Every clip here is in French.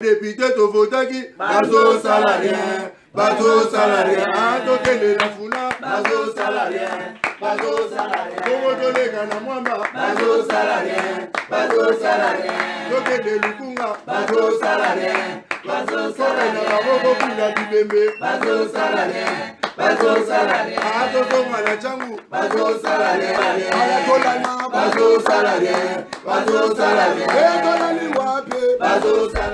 Député Tovotaki, bateau salarien, bateau salarien, Tokele la Funa, bateau salarien, bateau salarien, Tokele Kanamwamba, bateau salarien, Tokele Lukunga, bateau salarien, bateau salarien, bateau salarien, bateau salarien, Atosonga la Changu, bateau salarien, Ayatollah, bateau salarien, bateau salarien,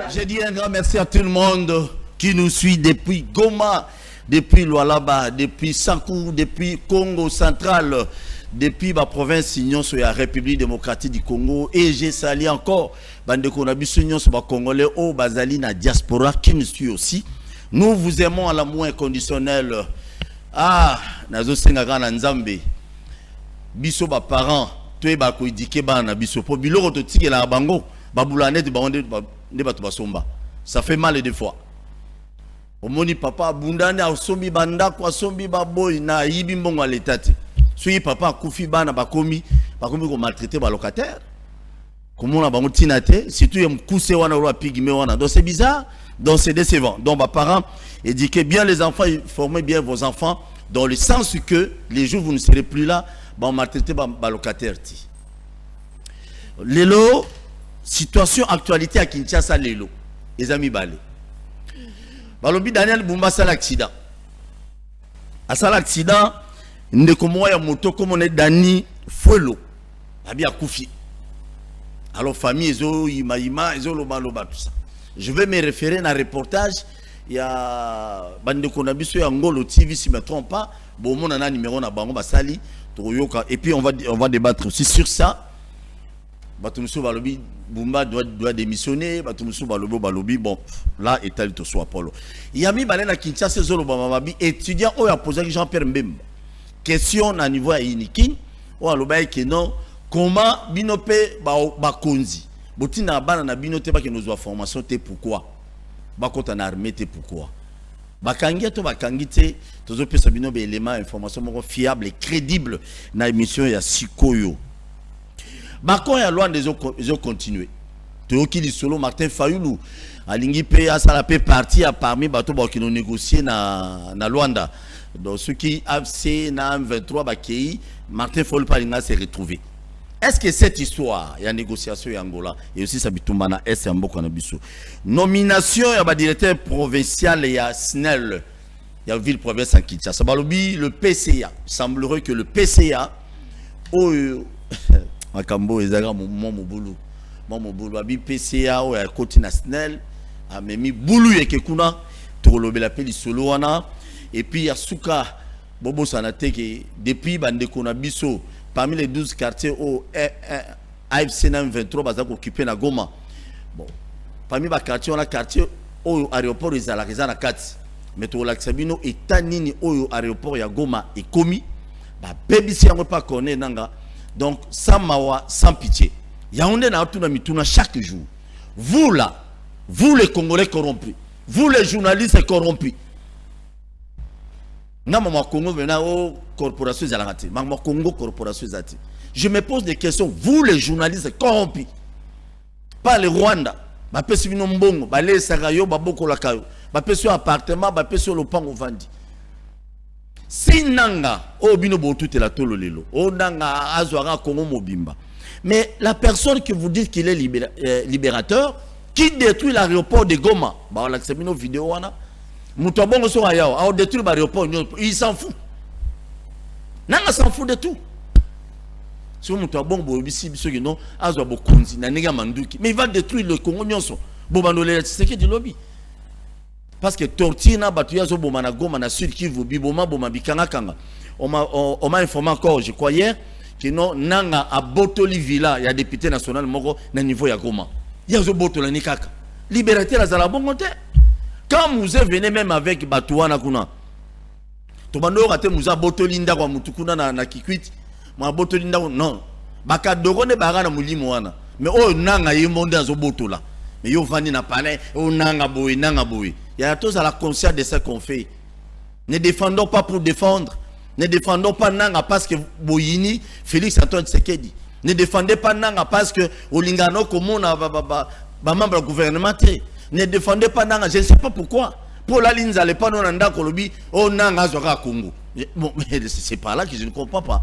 je dis un grand merci à tout le monde qui nous suit depuis Goma, depuis Lualaba, depuis Sankou, depuis Congo central, depuis ma province sur la République démocratique du Congo. Et j'ai sali encore bande Konabisunyon sur Congolais au Bazali na diaspora qui nous suit aussi. Nous vous aimons à l'amour inconditionnel. Ah, nazo senga na Nzambe. Biso ba parents, toi ba ko idike ba na biso po biloko to tike la bango, ba bulanet ba onde ça fait mal des fois. Omoni papa bundane asombi banda kwa sombi baboy na yibi mbongo à l'état. Soyi papa kufi bana bakomi ko maltraiter ba locataire. Comment on a bango tinate, surtout yem kuse wana ro pigme wana. Donc c'est bizarre, donc c'est décevant. Donc ba parents éduquez bien les enfants, formez bien vos enfants dans le sens que les jours où vous ne serez plus là, ba maltraiter ba locataire ti. Lelo situation actualité à Kinshasa lelo les amis balé balobi Daniel Bumba sala accident ndeko moya moto comme on est Dani Folo abi akufi alors famille ezo ima ezo loba tout ça. Je vais me référer à un reportage il y a bandeko na biso ya Ngolo TV si me trompe pas bon mon na numéro na bango basali toyoka et puis on va débattre aussi sur ça. Batumso balobi Bumba doit démissionner, Batumso balobi bon là état to soit Polo. Yami balena Kinshasa zolo bamabi étudiant o a posé Jean-Pierre Mbemba. Question à niveau à Iniki o aloba que non comment binope ba konzi. Botina bana na binote ba que nous a formation te pourquoi? Ba kota na armée te pourquoi? Bakangi to bakangi te tozo pesa binobe élément information moko fiable et crédible na émission ya Sikoyo. Bakon ya loin des ont continué. Toyoki li solo Martin Fayulu alingi pe asala pe parti a parmi bato ba qui nous négocier na Luanda. Donc ceux qui AFC na M23 bakei Martin Fayulu palinga s'est retrouvé. Est-ce que cette histoire ya négociation ya Angola et aussi sa bitumba na est mboko na biso. Nomination ya ba directeur provincial ya SNEL ya ville province en Kinshasa. Balobi le PCA. Il semblerait que le PCA Makambo ezaga momo bulu abi PCA o ya côté national a memi bulu yeke kuna to lobela peli solo wana et puis ya suka bobo sanate depuis bande kona biso parmi les 12 quartiers au AFC 23 bazako occupé na Goma bon parmi ba quartier on a quartier au aéroport ezala na kati mais to la sabino etanini au aéroport ya Goma et komi ba bebisi yango pas connaît nanga. Donc, sans mawa, sans pitié. Yaoundé na atuna mituna chaque jour. Vous là, vous les Congolais corrompus, vous les journalistes corrompus. Nama Congo vena au corporation zalangati, Mama Congo corporation zati. Je me pose des questions. Vous les journalistes corrompus, pas les Rwanda, ba pesi bino mbongo, ba le sagayo, ba boko la kayo, ba pesi appartement, ba pesi le pango vandi. Si nanga o bino botu te la tolo lelo o nanga azwara Congo mobimba mais la personne que vous dites qu'il est libérateur qui détruit l'aéroport de Goma ba la semino vidéo wana muto bongo so ayao a détruit l'aéroport il s'en fout nanga s'en fout de tout so muto bongo bisi biso que non azwa bokonzi na nega manduki mais il va détruire le Congo nyonso bobandolera c'est ce que dit lobby. Parce que Tortina Batuya zo boma na Goma na Sud Kivu biboma boma bikanga kanga. On m'a informé encore je crois hier que non nanga a botoli villa ya député national moko na niveau ya Goma. Ya zo botola ni kaka. Liberté la zala bongo te. Quand vous venez même avec Batouana kuna. To bando rate muza botoli nda kwa mutukuna na Kikwiti. Ma botoli nda non. Baka dogone barana mulimo wana. Mais oh nanga yimonde zo botola. Mais yo vani na palais oh nanga boy. Il y a tous à la conscience de ce qu'on fait. Ne défendons pas pour défendre. Ne défendons pas Nanga parce que Boyini, Félix Antoine Tshisekedi. Ne défendez pas Nanga parce que Olingano, comme on a membre du gouvernement. Ne défendez pas Nanga. Je ne sais pas pourquoi. Pour la ligne, n'allez pas dans Nanda Kolobi. Oh Nanga Zora Congo. Bon, mais c'est pas là que je ne comprends pas.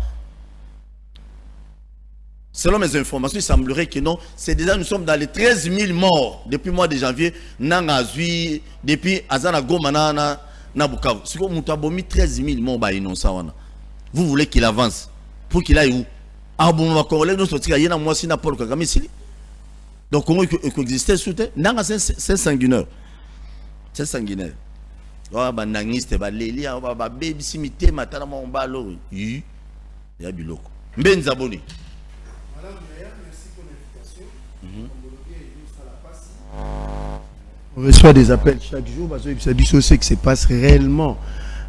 Selon mes informations, il semblerait que non. C'est déjà, nous sommes dans les 13 000 morts depuis le mois de janvier. Nanga Zui, depuis Azana Gomana, Nabukavu. Si vous avez 13 000 morts, vous voulez qu'il avance. Pour qu'il aille où? Ah bon, on va corroler nos sorties. Il y a moi aussi Paul Kagame ici. Donc, comment coexister sous terre? Nanga, c'est sanguinaire. C'est sanguinaire. Oh, bah, nangiste, bah, Léli, bah, baby, simité, matana, mon balo. Il y a du loco. Benzaboni. Madame Meyer, merci pour l'invitation. On reçoit des appels chaque jour parce que c'est que se passe réellement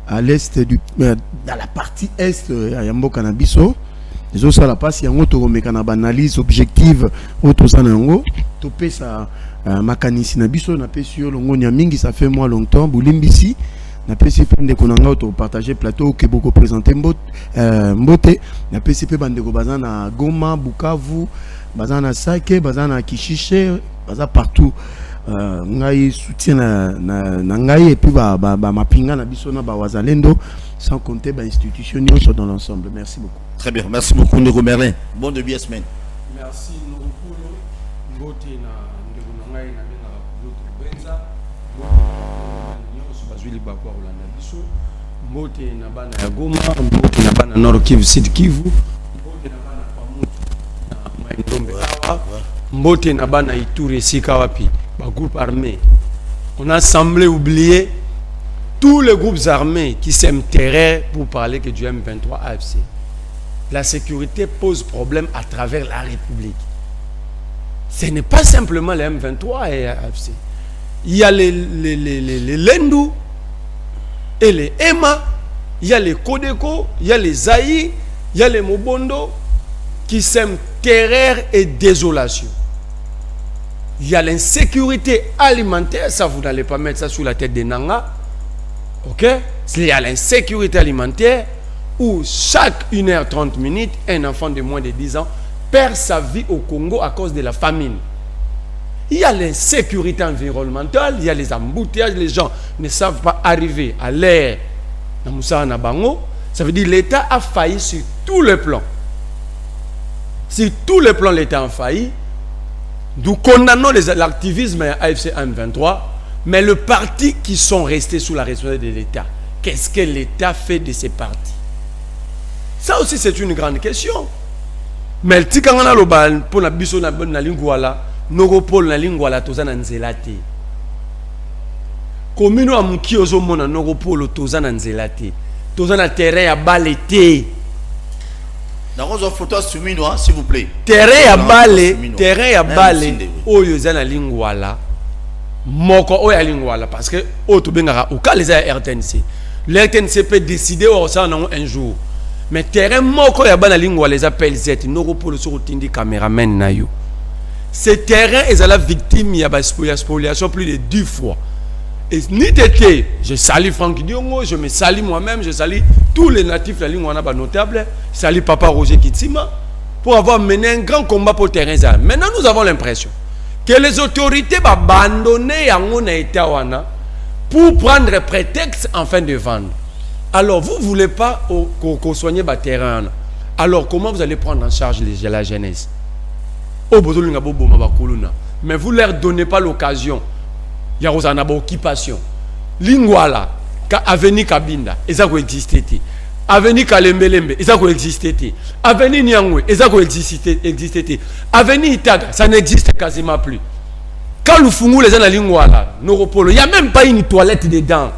à l'est du dans la partie est à Yambo Canabiso. Les autres ça la passe, il y a un autre analyse objective auto sanango topé ça makanisi na biso na pe sur longo nyamingi ça fait moi longtemps Boulimbisi na pe si pende konanga auto partager plateau que beaucoup présenter mbote na pe si pe bande ko bazana Goma Bukavu bazana Sake bazana Kishishe baza partout ngai soutien na ngai et puis ba mapinga na biso na ba wazalendo sans compter ba institution dans l'ensemble. Merci beaucoup. Très bien, merci beaucoup Ndeko Merlin. Bon début de semaine. Merci Norukulo. Ngote na ndeko ngai na benga l'autre benza. Ngote bazwili bakwa Olanda biso. Ngote na bana ya Goma, ngote na bana Nord Kivu, Sud Kivu. Ngote na bana Pamutu na Maindombe Awa. Ngote na bana Ituri Sika wapi. Ba groupe armé. On a semblé oublier tous les groupes armés qui s'aiment pour parler que du M23 AFC. La sécurité pose problème à travers la République. Ce n'est pas simplement les M23 et AFC. Il y a les Lendu et les EMA, il y a les Kodeko, il y a les Zaï, il y a les Mobondo qui sèment terreur et désolation. Il y a l'insécurité alimentaire, ça vous n'allez pas mettre ça sous la tête des Nanga. Ok? Il y a l'insécurité alimentaire où chaque 1h30, un enfant de moins de 10 ans perd sa vie au Congo à cause de la famine. Il y a l'insécurité environnementale, il y a les embouteillages, les gens ne savent pas arriver à l'air. Ça veut dire que l'État a failli sur tous les plans. Sur tous les plans, l'État a failli. Nous condamnons l'activisme AFC M23, mais le parti qui sont restés sous la responsabilité de l'État, qu'est-ce que l'État fait de ces partis? Ça aussi, c'est une grande question. Mais le tikangana lobal pour la biso na lingwala, nogopol na lingwala tozana nzelate. Komino amuki ozomona nogopol tozana nzelate. Tozana terrain ya balete. Dans vos photos soumis, s'il vous plaît. Terrain ya bale, oyo zana lingwala. Moko oya lingwala parce que oto bengara ou ka les RTNC. L'RTNC peut décider au ça un jour. Mais terrain moko ya bana lingwa les appelle Z noko pour le sortindi cameraman na yo. Ce terrain est à la victime, il y a spoliation plus de 10 fois. Et ni tété, je salue Franck Diongo, je me salue moi-même, je salue tous les natifs de la ligne wana ba notable, je salue Papa Roger Kitsima pour avoir mené un grand combat pour le terrain. Maintenant nous avons l'impression que les autorités vont abandonner yango na état wana pour prendre prétexte en fin de vendre. Alors vous ne voulez pas qu'on soigne le terrain. Alors comment vous allez prendre en charge la jeunesse? Mais vous ne leur donnez pas l'occasion. Il y a une occupation. Lingwala, Avenue Kabinda, ça existe. Avenue Kalembelembe, ça existe. Avenue Nyangwe, ça existe. Avenue Itaga, ça n'existe quasiment plus. Quand nous fumons les gens à Lingwala, il n'y a même pas une toilette dedans.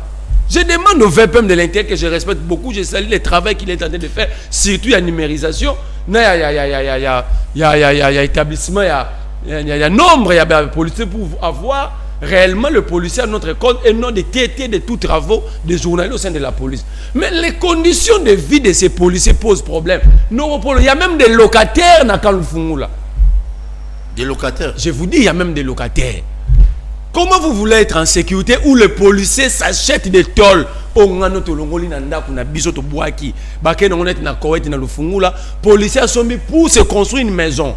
Je demande au VPM de l'intérieur que je respecte beaucoup, je salue le travail qu'il est en train de faire, surtout la numérisation. Il y a établissement, il y a nombre, il y a policiers pour avoir réellement le policier à notre compte et non de traiter de tous travaux des journalistes au sein de la police. Mais les conditions de vie de ces policiers posent problème. Il y a même des locataires dans Kalufungula. Des locataires? Je vous dis, il y a même des locataires. Comment vous voulez être en sécurité où les policiers s'achètent des tôles? Les policiers sont mis pour se construire une maison.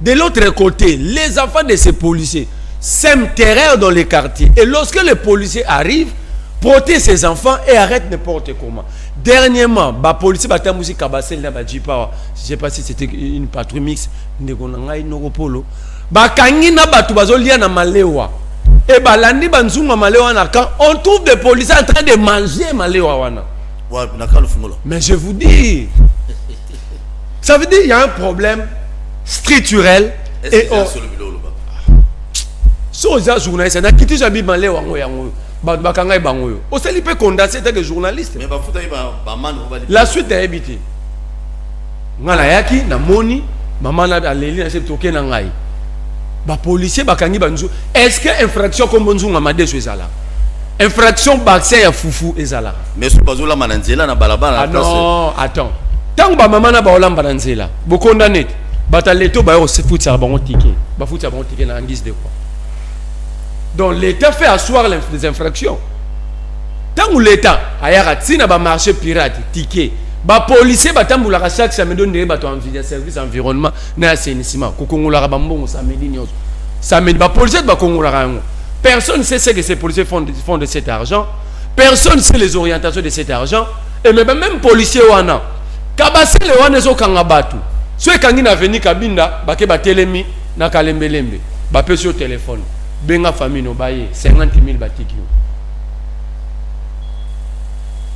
De l'autre côté, les enfants de ces policiers sème terreur dans les quartiers. Et lorsque les policiers arrivent, protègent ces enfants et arrêtent n'importe comment. Dernièrement, les policiers ont dit que je ne sais pas si c'était une patrouille mixte, et on trouve des policiers en train de manger Malewa. Mais je vous dis, ça veut dire qu'il y a un problème structurel. Et si vous êtes journaliste, vous quitté Jabi Malewa. Vous peut condamner des journalistes. La suite est habitée. Est-ce que infraction comme bonjour Mamade Suezala? Infraction Baxé à Foufou Ezala. Mais ce pas la mananzela na balabala. Ah non, attends. Tant que maman na baolam mananzela, vous condamnez. Bataleto ba se fout ça bon ticket. Ba fout ça bon ticket en guise de quoi? Donc l'État fait asseoir les infractions. Tant que l'État a tina ba marché pirate ticket. Ba policier batambula ka chaque samedi donner ba to service environnement na assainissement. Ko kongola ba mbongo samedi nyos. Samedi ba policier ba kongola ka ngo. Personne ne sait ce que ces policiers font de cet argent. Personne ne sait les orientations de cet argent. Et même les policiers, Kabase le wana zo kangabatu. Ceux qui ont venu Kabinda, bake batelemi na kalembelembe. Bape sur téléphone. Benga famille no baye 50 000 batiki.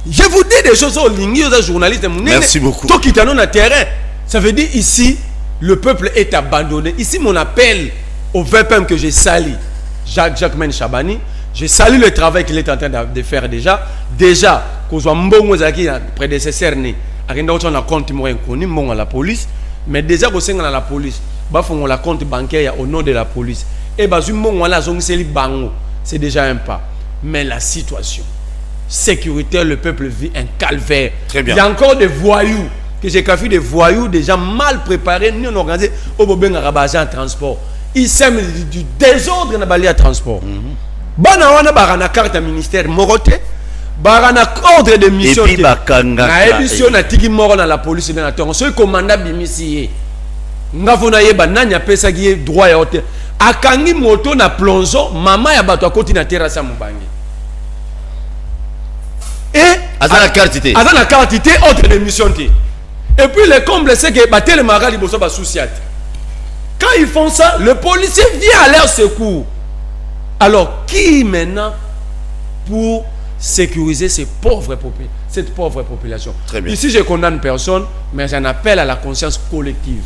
Je vous dis des choses aux lignes aux journalistes. Merci beaucoup. Toi qui t'en as terrain. Ça veut dire ici, le peuple est abandonné. Ici, mon appel au VPM que j'ai sali. Jacques-Men Chabani, je salue le travail qu'il est en train de faire déjà. Déjà, qu'on soit mbongo zaki prédécesseur ni, akinda on a compte moyen connu mbongo à la police, mais déjà qu'on s'engage dans la police, bah font la compte bancaire au nom de la police. Et bah mbongo là zong seli bango, c'est déjà un pas. Mais la situation sécuritaire, le peuple vit un calvaire. Très bien. Il y a encore des voyous que j'ai café des voyous, des gens mal préparés, non organisés, au bobeng rabager en transport. Ils sèment du désordre dans le transport. Bana wana barana carte ministère morote, barana ordre de mission. Et puis bakanga. Na émission na tiki moro na la police na tongo. Ce commandant bimisi. Ngavona yeba nanya pesa gi droit ya hôtel. Akangi moto na plongeon, mama ya bato akoti na terrasse ya mubangi. Et azana carte té. Azana carte té ordre de mission té. Et puis le comble c'est que batel mara liboso ba souciat. Quand ils font ça, le policier vient à leur secours. Alors, qui maintenant pour sécuriser cette pauvre population? Très bien. Ici, je condamne personne, mais j'en appelle à la conscience collective.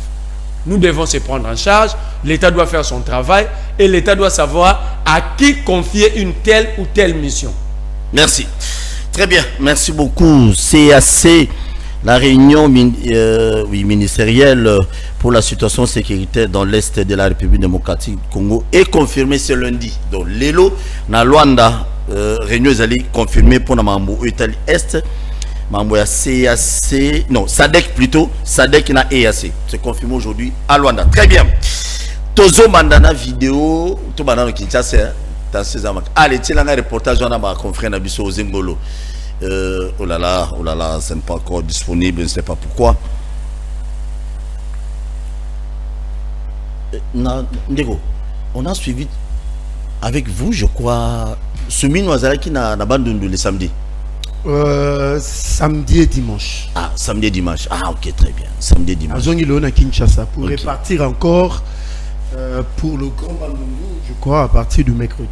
Nous devons se prendre en charge. L'État doit faire son travail et l'État doit savoir à qui confier une telle ou telle mission. Merci. Très bien. Merci beaucoup. CAC. La réunion ministérielle pour la situation sécuritaire dans l'Est de la République démocratique du Congo est confirmée ce lundi. Donc, Lelo, na Luanda, réunion est confirmée pour la Mambo Italie Est, Mambo CAC, non, SADEC plutôt, SADEC na EAC. C'est confirmé aujourd'hui à Luanda. Très bien. Tozo Mandana vidéo, tout Mandana Kinshasa, dans ces amas. Allez, tu as un reportage dans ma confrère Nabiso aux Zengolo. Oh là là, ça n'est pas encore disponible, je ne sais pas pourquoi. Ndego, on a suivi avec vous, je crois, Soumi Noazara qui n'a abandonné le samedi. Samedi et dimanche. Ah, samedi et dimanche. Ah, ok, très bien. Samedi et dimanche. À Kinshasa pour repartir encore pour le Grand Bandundu, je crois, à partir du mercredi.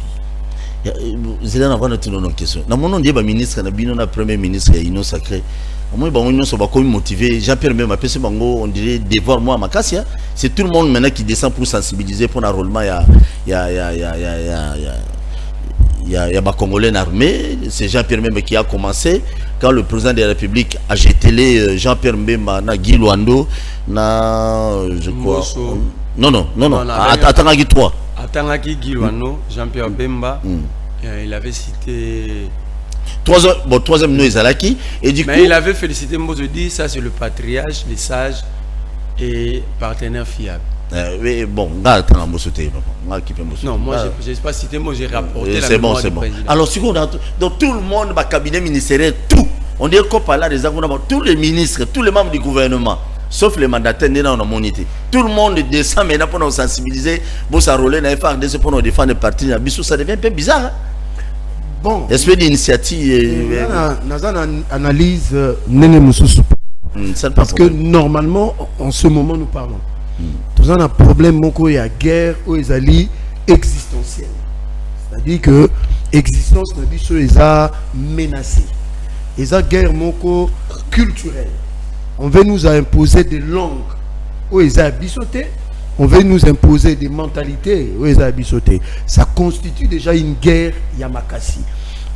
Vous allez avoir une question. Dans mon nom, il y a un ministre, un premier ministre, il y a un sacré. Moi, je suis motivé. Jean-Pierre même a pensé, on dirait devoir moi ma casse. C'est tout le monde maintenant qui descend pour sensibiliser pour l'enrôlement. Il y a ma Congolais armée. C'est Jean-Pierre même qui a commencé. Quand le président de la République a jeté les Jean-Pierre Mbemba, Guy Luando, je crois. Non. Attends, Guy 3. Atangaki Guilwano, Jean-Pierre Bemba, il avait cité. Troisième nom Ezalaki. Et du coup. Il avait félicité Mozodi, ça c'est le patriarche des sages et partenaire fiable. Oui, bon, non, moi je n'ai pas cité, moi j'ai rapporté la c'est bon. président. Alors, donc tout le monde, le cabinet ministériel, tout. On dit qu'on parle des tous les ministres, tous les membres du gouvernement. sauf les mandataires dans la monité. Tout le monde descend maintenant pour nous sensibiliser, pour s'enrôler dans les FARDC pour nous défendre les partis. Ça devient un peu bizarre. Hein? Bon. Espèce d'initiative. Dans une analyse, parce que normalement, en ce moment, nous parlons. Nous avons un problème, il y a guerre, où ils allaient existentielle. C'est-à-dire que l'existence est menacée. Et la guerre culturelle. On veut nous imposer des langues où ils ont bissoté. On veut nous imposer des mentalités où ils ont bissoté. Ça constitue déjà une guerre Yamakasi.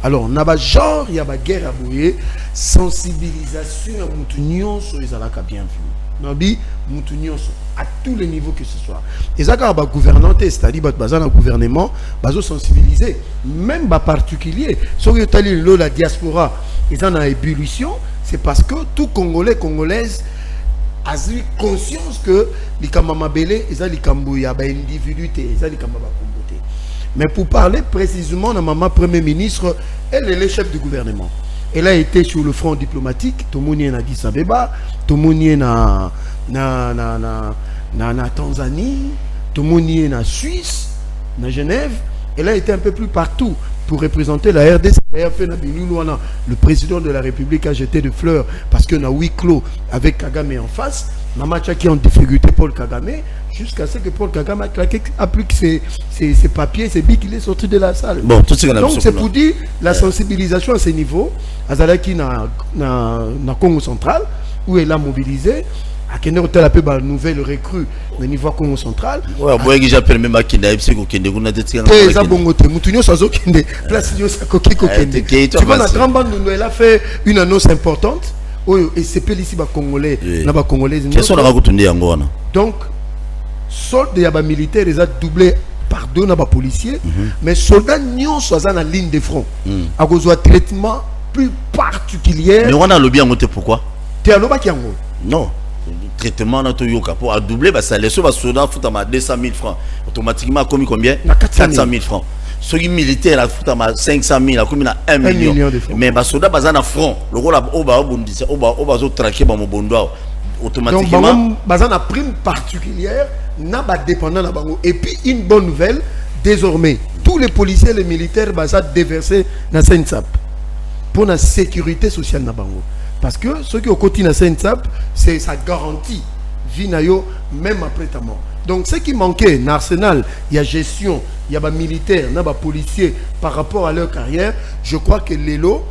Alors, on a genre, il y a une guerre à bouiller, sensibilisation à Moutunion sur les alaka bien vu. Nabi, Moutunion à tous les niveaux que ce soit. Et ça, quand gouvernante, c'est-à-dire que gouvernement, sensibiliser, même particulier. Si vous avez la diaspora, ils ont une ébullition, c'est parce que tout Congolais, Congolaise, a eu conscience que les Kamamabele, ils ont les Kambouya, individualité, ils ont les Kamabakouboté. Mais pour parler précisément de maman Premier ministre, elle est le chef du gouvernement. Elle a été sur le front diplomatique, tout le monde est à Addis Abeba, tout le monde est en Tanzanie, tout le monde est en Suisse, en Genève. Elle a été un peu plus partout pour représenter la RDC. Le président de la République a jeté des fleurs parce qu'on a huis clos avec Kagame en face. Maman qui est en difficulté Paul Kagame, jusqu'à ce que Paul Kagame applique ses papiers, ses billes qu'il est sorti de la salle. Bon, tout donc c'est pour dire la sensibilisation à ce niveau. Azalaki na Congo central, où elle a mobilisé. À Kenya, on a appelé une nouvelle recrue au niveau Congo central. Ouais, moi, j'appelle même à Kenya, c'est que Kenya, on a des tirs. Et ça, bon, Moutounio, ça, Kenya, place, ça, Kenya. Tu vois, la grande bande, elle a fait une annonce importante. Et c'est pas ici, Congolais, Congolais. Quels sont les racontés en Goana? Donc, soldat des militaires, ils ont doublé par deux policiers, mais soldats n'y sont dans la ligne de front. À cause d'un traitement plus particulier. Mais on a le bien monté pourquoi? Tu as le bas qui en haut? Non. Traitement dans Toyoka pour à doubler, bah ça les soldats foutent à 200 000 francs. Automatiquement, commis combien? 400 000 francs. Ceux qui militaires foutent à 500 000, commis à 1 million. Mais bah soldats basés en front. Le rôle au bas au bas traquer dans mon bondoir. Automatiquement. Donc basé en prime particulière, n'a pas dépendant la bango. Et puis une bonne nouvelle, désormais tous les policiers et les militaires basés déversés dans Saint-Sap pour la sécurité sociale na bango. Parce que ceux qui ont continué à Saint-Sap, c'est sa garantie vie même après ta mort. Donc ce qui manquait dans l'arsenal, il y a gestion, il y a des militaires, il y a des policiers par rapport à leur carrière. Je crois que l'élo,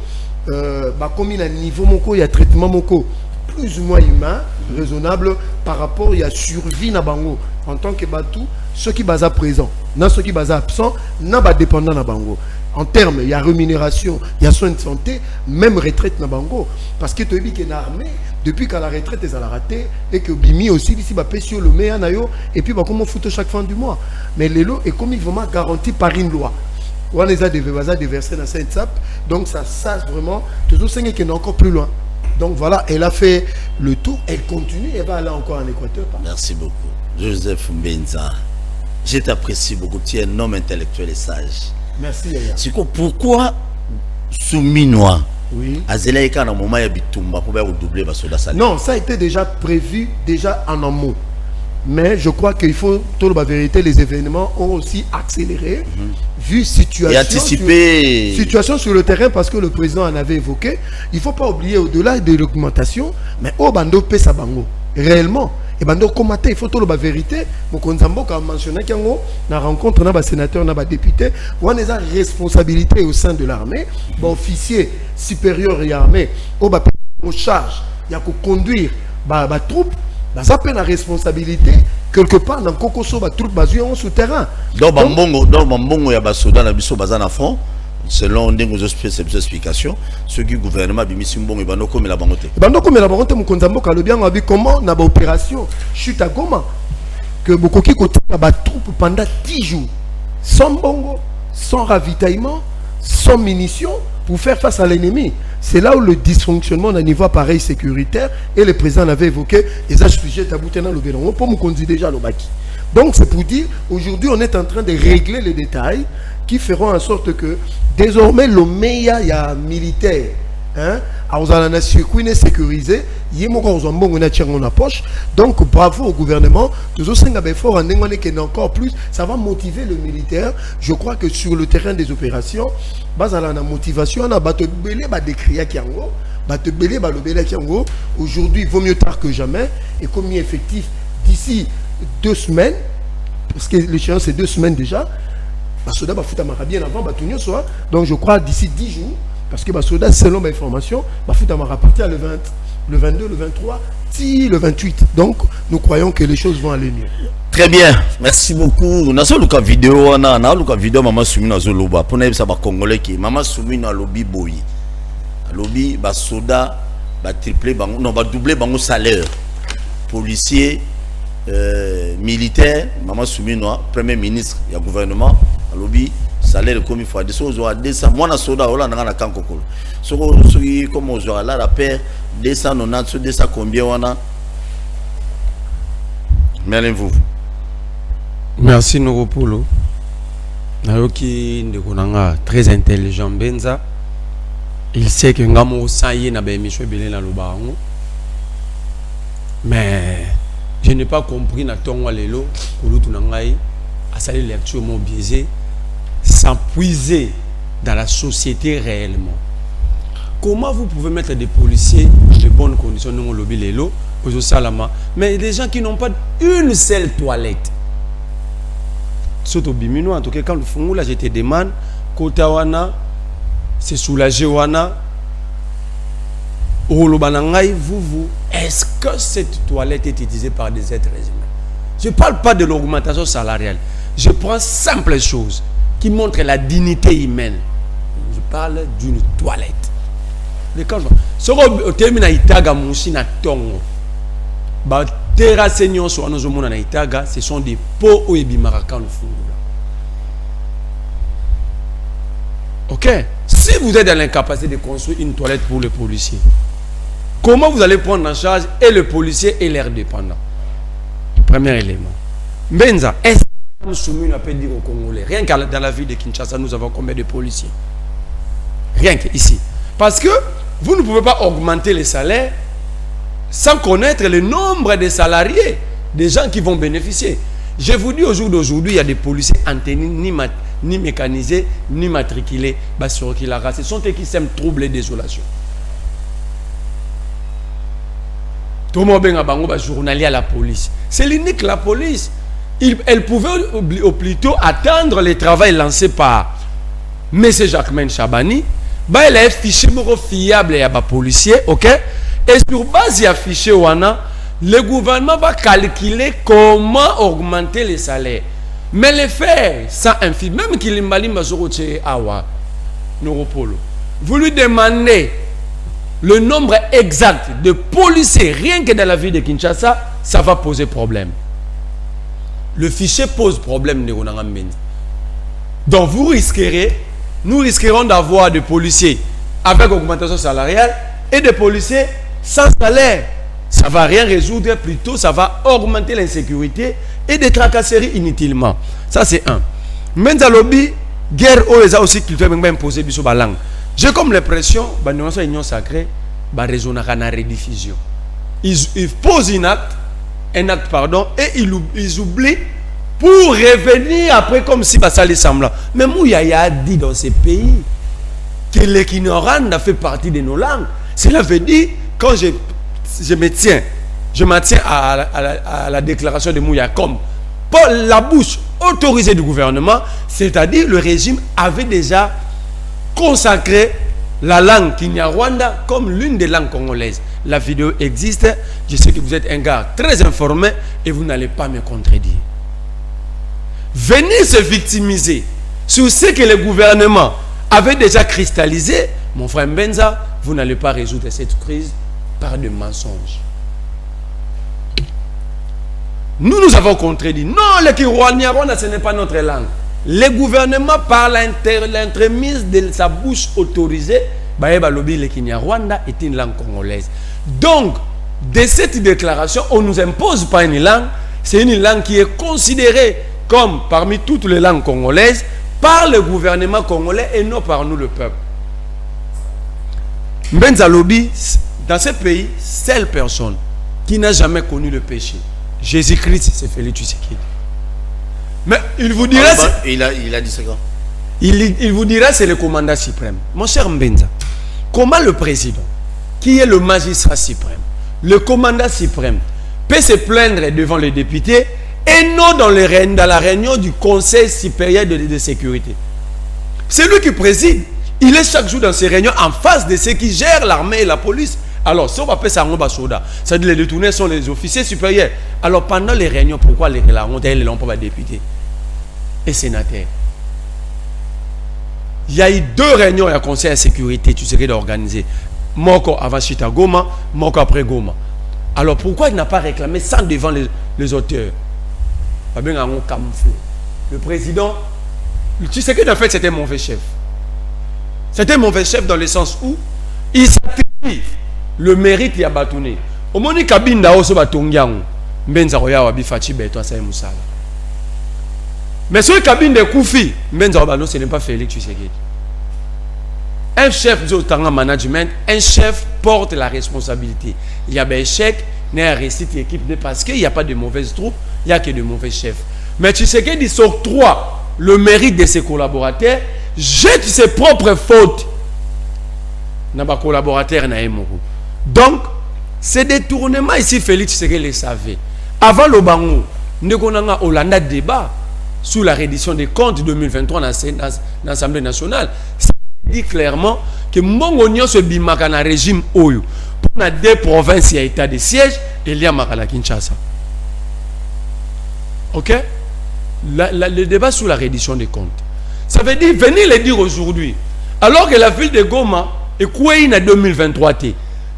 comme il y a niveau moko, il y a traitement moko plus ou moins humain, raisonnable par rapport à la survie na bango en tant que batou, ceux qui sont présents, ceux qui sont absents, n'a pas dépendant na bango. En termes, il y a rémunération, il y a soins de santé, même retraite na bango. Parce que tu as dit qu'il y a une armée, depuis qu'à la retraite, ils ont raté, et que Bimi aussi, ici, va payer sur le meilleur nayo, et puis comment foutre chaque fin du mois. Mais les lots est comme il vraiment garanti par une loi. On les a déversés dans Saint-Sap, donc ça vraiment, toujours c'est qu'il est encore plus loin. Donc voilà, elle a fait le tour, elle continue, elle va aller encore en Équateur. Merci beaucoup. Joseph Mbenza, je t'apprécie beaucoup, tu es un homme intellectuel et sage. Merci Yaya. C'est quoi, pourquoi Souminois oui. Azelaïka dans moment ya bitumba pour doubler basoda salé? Non, ça a été déjà prévu déjà en amont. Mais je crois qu'il faut toute la vérité, les événements ont aussi accéléré vu situation et anticiper situation sur le terrain parce que le président en avait évoqué. Il ne faut pas oublier au-delà de l'augmentation, mais au bando pesa bango réellement. Et bando commenter, il faut toute la vérité. Mokonzambo a mentionné qu'il y a une rencontre dans les sénateurs, dans les députés, où on a des responsabilités au sein de l'armée, officiers supérieurs et armés, au charge, il y a qu'à conduire les troupes. Ça peut la responsabilité quelque part dans Kokoso ba troupe bazué sur terrain. Donc il y a des soldats dans biso bazan à front selon des explications ce qui gouvernement bimisimbongo bando comme la bangote. Bando comme la bangote mukonzambo ka le bien a vu comment na ba opération chute à Goma que Bokoki côté ba troupe pendant 10 jours sans bongo, sans ravitaillement, sans munitions pour faire face à l'ennemi. C'est là où le dysfonctionnement d'un niveau appareil sécuritaire, et le président l'avait évoqué, et ça sujet tabouté dans le vélo, pour me conduire déjà le baki. Donc c'est pour dire, aujourd'hui on est en train de régler les détails qui feront en sorte que désormais le meilleur militaire, hein, à la circuit sécurisé, il y a un bon na poche. Donc bravo au gouvernement. Tous aussi un effort en encore plus, ça va motiver le militaire. Je crois que sur le terrain des opérations, base à la motivation, on a battu belé ba décrier qui en haut, battu belé ba le belé qui en haut. Aujourd'hui, il vaut mieux tard que jamais. Et comme il est effectif d'ici 2 semaines, parce que l'échéance c'est 2 semaines déjà. Basoda va foutre bien avant Batunio soit. Donc je crois d'ici 10 jours, parce que Basoda, selon ma information, va foutre partir le 20, le 22, le 23, le 28. Donc nous croyons que les choses vont aller mieux. Très bien, merci beaucoup. On a sur le vidéo, on a le vidéo maman Soumi na zoloba. Pour nous ça va congolais qui maman Soumi na lobby boy. Lobby Basoda va tripler non va doubler bango salaire. Policier militaire, maman Soumi noa, premier ministre, il y a gouvernement, lobby salaire comme il faut des choses à 200 moi na soda on a na kankokolo. Soki comme on aura là la paire 290 200 combien on a. Merlin-vous. Merci Noropolo. Nayoki ndekonanga très intelligent Benza. Il sait que ngamo saye na ba émission belé na lobango. Mais je n'ai pas compris na tongo lelo kulutu na ngai a sali lecture mon biaisé sans puiser dans la société réellement. Comment vous pouvez mettre des policiers de bonnes conditions dans le lobby lelo aux salama mais des gens qui n'ont pas une seule toilette. Surtout bimino en tout cas quand le fond là je te demande kotawana c'est soulagé wana vous est-ce que cette toilette est utilisée par des êtres humains? Je ne parle pas de l'augmentation salariale. Je prends simple chose qui montre la dignité humaine. Je parle d'une toilette. Les quand ce qu'on termine à Itaga Mouchi na Tongo. Ba terra senior so anozo mona na Itaga, ce sont des pots au ebimarakan fungula. OK? Si vous êtes dans l'incapacité de construire une toilette pour les policiers, comment vous allez prendre en charge et le policier et l'air dépendant? Premier élément. Benza, est-ce que Soumi n'a pas dit aux Congolais? Rien qu'à dans la ville de Kinshasa, nous avons combien de policiers? Rien qu'ici. Parce que vous ne pouvez pas augmenter les salaires sans connaître le nombre de salariés, des gens qui vont bénéficier. Je vous dis au jour d'aujourd'hui, il y a des policiers antennés, ni mécanisés, ni matriculés. Ce sont eux qui sèment trouble et désolation. Tout le monde est journalier à la police. C'est l'unique la police. Elle pouvait plutôt attendre le travail lancé par M. Jacquemain Chabani. Elle a un fichier fiable à la policier, ok? Et sur base de fichier le gouvernement va calculer comment augmenter les salaires. Mais le faire sans infime, même qu'il m'a dit awa Noropolo, vous lui demandez le nombre exact de policiers rien que dans la ville de Kinshasa, ça va poser problème. Le fichier pose problème. Donc nous risquerons d'avoir des policiers avec augmentation salariale et des policiers sans salaire. Ça ne va rien résoudre, plutôt ça va augmenter l'insécurité et des tracasseries inutilement. Ça c'est un. Menzalobi, guerre aussi qu'il fait imposer sur la langue. J'ai comme l'impression que l'Union Union sacrée va raisonner à la rediffusion. Ils posent un acte et ils oublient pour revenir après comme si ça allait semblant. Mais Mouyaya a dit dans ces pays que l'ignorance fait partie de nos langues. Cela veut dire, quand je me tiens à la déclaration de Mouya comme par la bouche autorisée du gouvernement, c'est-à-dire le régime avait déjà consacré la langue Kinyarwanda comme l'une des langues congolaises. La vidéo existe, je sais que vous êtes un gars très informé et vous n'allez pas me contredire. Venez se victimiser sur ce que le gouvernement avait déjà cristallisé, mon frère Benza, vous n'allez pas résoudre cette crise par des mensonges. Nous avons contredit. Non, le Kinyarwanda, ce n'est pas notre langue. Le gouvernement, par l'entremise de sa bouche autorisée, le Kinyarwanda est une langue congolaise. Donc, de cette déclaration, on ne nous impose pas une langue. C'est une langue qui est considérée comme parmi toutes les langues congolaises par le gouvernement congolais et non par nous, le peuple. Mbenza Lobi, dans ce pays, seule personne qui n'a jamais connu le péché, Jésus-Christ, c'est Félix Tshisekedi. Mais il vous dira... il a dit ça quand il vous dira c'est le commandant suprême. Mon cher Mbenza, comment le président, qui est le magistrat suprême, le commandant suprême, peut se plaindre devant les députés et non dans la réunion du Conseil supérieur de sécurité? C'est lui qui préside. Il est chaque jour dans ces réunions en face de ceux qui gèrent l'armée et la police. Alors, si on va appeler ça un soda, c'est-à-dire les détournés sont les officiers supérieurs. Alors, pendant les réunions, pourquoi les l'ont pas députés et sénateurs? Il y a eu 2 réunions à conseil de sécurité, tu serais d'organiser. Moko avant Chita Goma, Moko après Goma. Alors pourquoi il n'a pas réclamé ça devant les auteurs? Le président, tu sais que en fait c'était un mauvais chef. C'était un mauvais chef dans le sens où il s'attribue le mérite de Batouné. Au moment où Kabinda oso batongyang, Mbenza Roya wabi Fachi Beto Asai Moussala. Mais ce cabine de Koufi, ce n'est pas Félix Tshisekedi. Un chef de management, un chef porte la responsabilité. Il y a des échecs, il y a un récit d'équipe parce qu'il n'y a pas de mauvaises troupes, il n'y a que de mauvais chefs. Mais Tshisekedi s'octroie le mérite de ses collaborateurs, jette ses propres fautes dans les collaborateurs. Donc, ces détournements ici, Félix Tshisekedi le savait. Avant le Bango, nous avons un débat sous la reddition des comptes 2023 dans l'Assemblée nationale. Ça dit clairement que Mongonio se bimaka dans le régime Oyo. Pour les 2 provinces, il y a état de siège et il y a Makala Kinshasa. Ok? Le débat sur la reddition des comptes. Ça veut dire, venez le dire aujourd'hui. Alors que la ville de Goma est couée en 2023.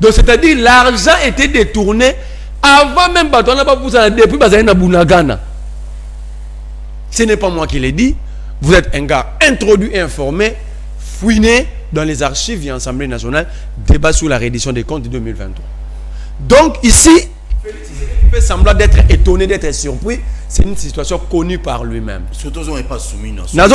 Donc, c'est-à-dire, l'argent était détourné avant même depuis Bunagana. Ce n'est pas moi qui l'ai dit. Vous êtes un gars introduit, informé, fouiné dans les archives de l'Assemblée nationale, débat sur la reddition des comptes de 2023. Donc ici, Félix il fait semblant d'être étonné, d'être surpris. C'est une situation connue par lui-même. Surtout, on n'est pas soumis. N'a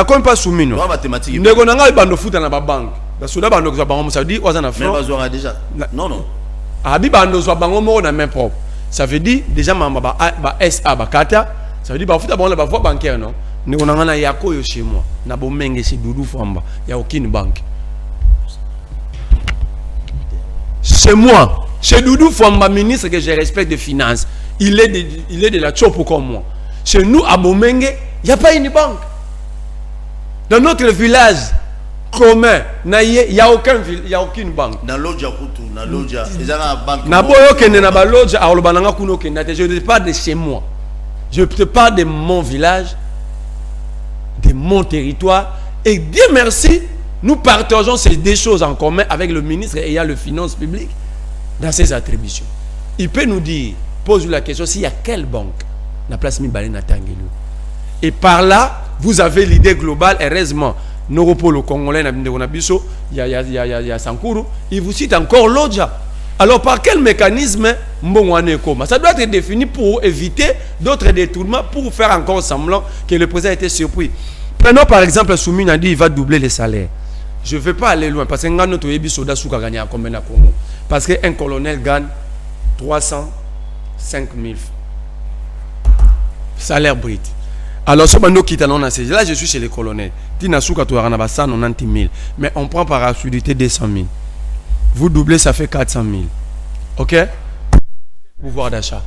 comme pas soumis. N'a mathématique. N'a pas foot dans la banque. Ça veut dire mais déjà. Non. Ça veut dire déjà SA Bakata. Ça veut dire que la voie bancaire, non? Nous avons un yako chez moi. Nous avons un Doudou Famba. Il n'y a aucune banque. Chez moi, chez Doudou Famba, ministre que je respecte de finances, il est de la chope comme moi. Chez nous, à Bomenge, il n'y a pas une banque. Dans notre village commun, il n'y a aucune banque. Dans l'Odja, dans l'Odja, il y a une banque. Je ne parle pas de chez moi. Je te parle de mon village, de mon territoire. Et Dieu merci, nous partageons ces 2 choses en commun avec le ministre ayant le finance publique dans ses attributions. Il peut nous dire, pose la question, s'il y a quelle banque la place Mibale Natangelu. Et par là, vous avez l'idée globale. Heureusement, Noropolo Congolais, il y a Sankuru, il vous cite encore l'Odja. Alors, par quel mécanisme ça doit être défini pour éviter d'autres détournements, pour faire encore semblant que le président a été surpris. Prenons par exemple, Soumine a dit qu'il va doubler les salaires. Je ne veux pas aller loin parce que notre soda souka gagne à combien à Congo. Parce qu'un colonel gagne 305 000 salaire brut. Alors, ce là, je suis chez les colonels. Mais on prend par assiduité 200 000. Vous doublez, ça fait 400 000. Ok? Pouvoir d'achat.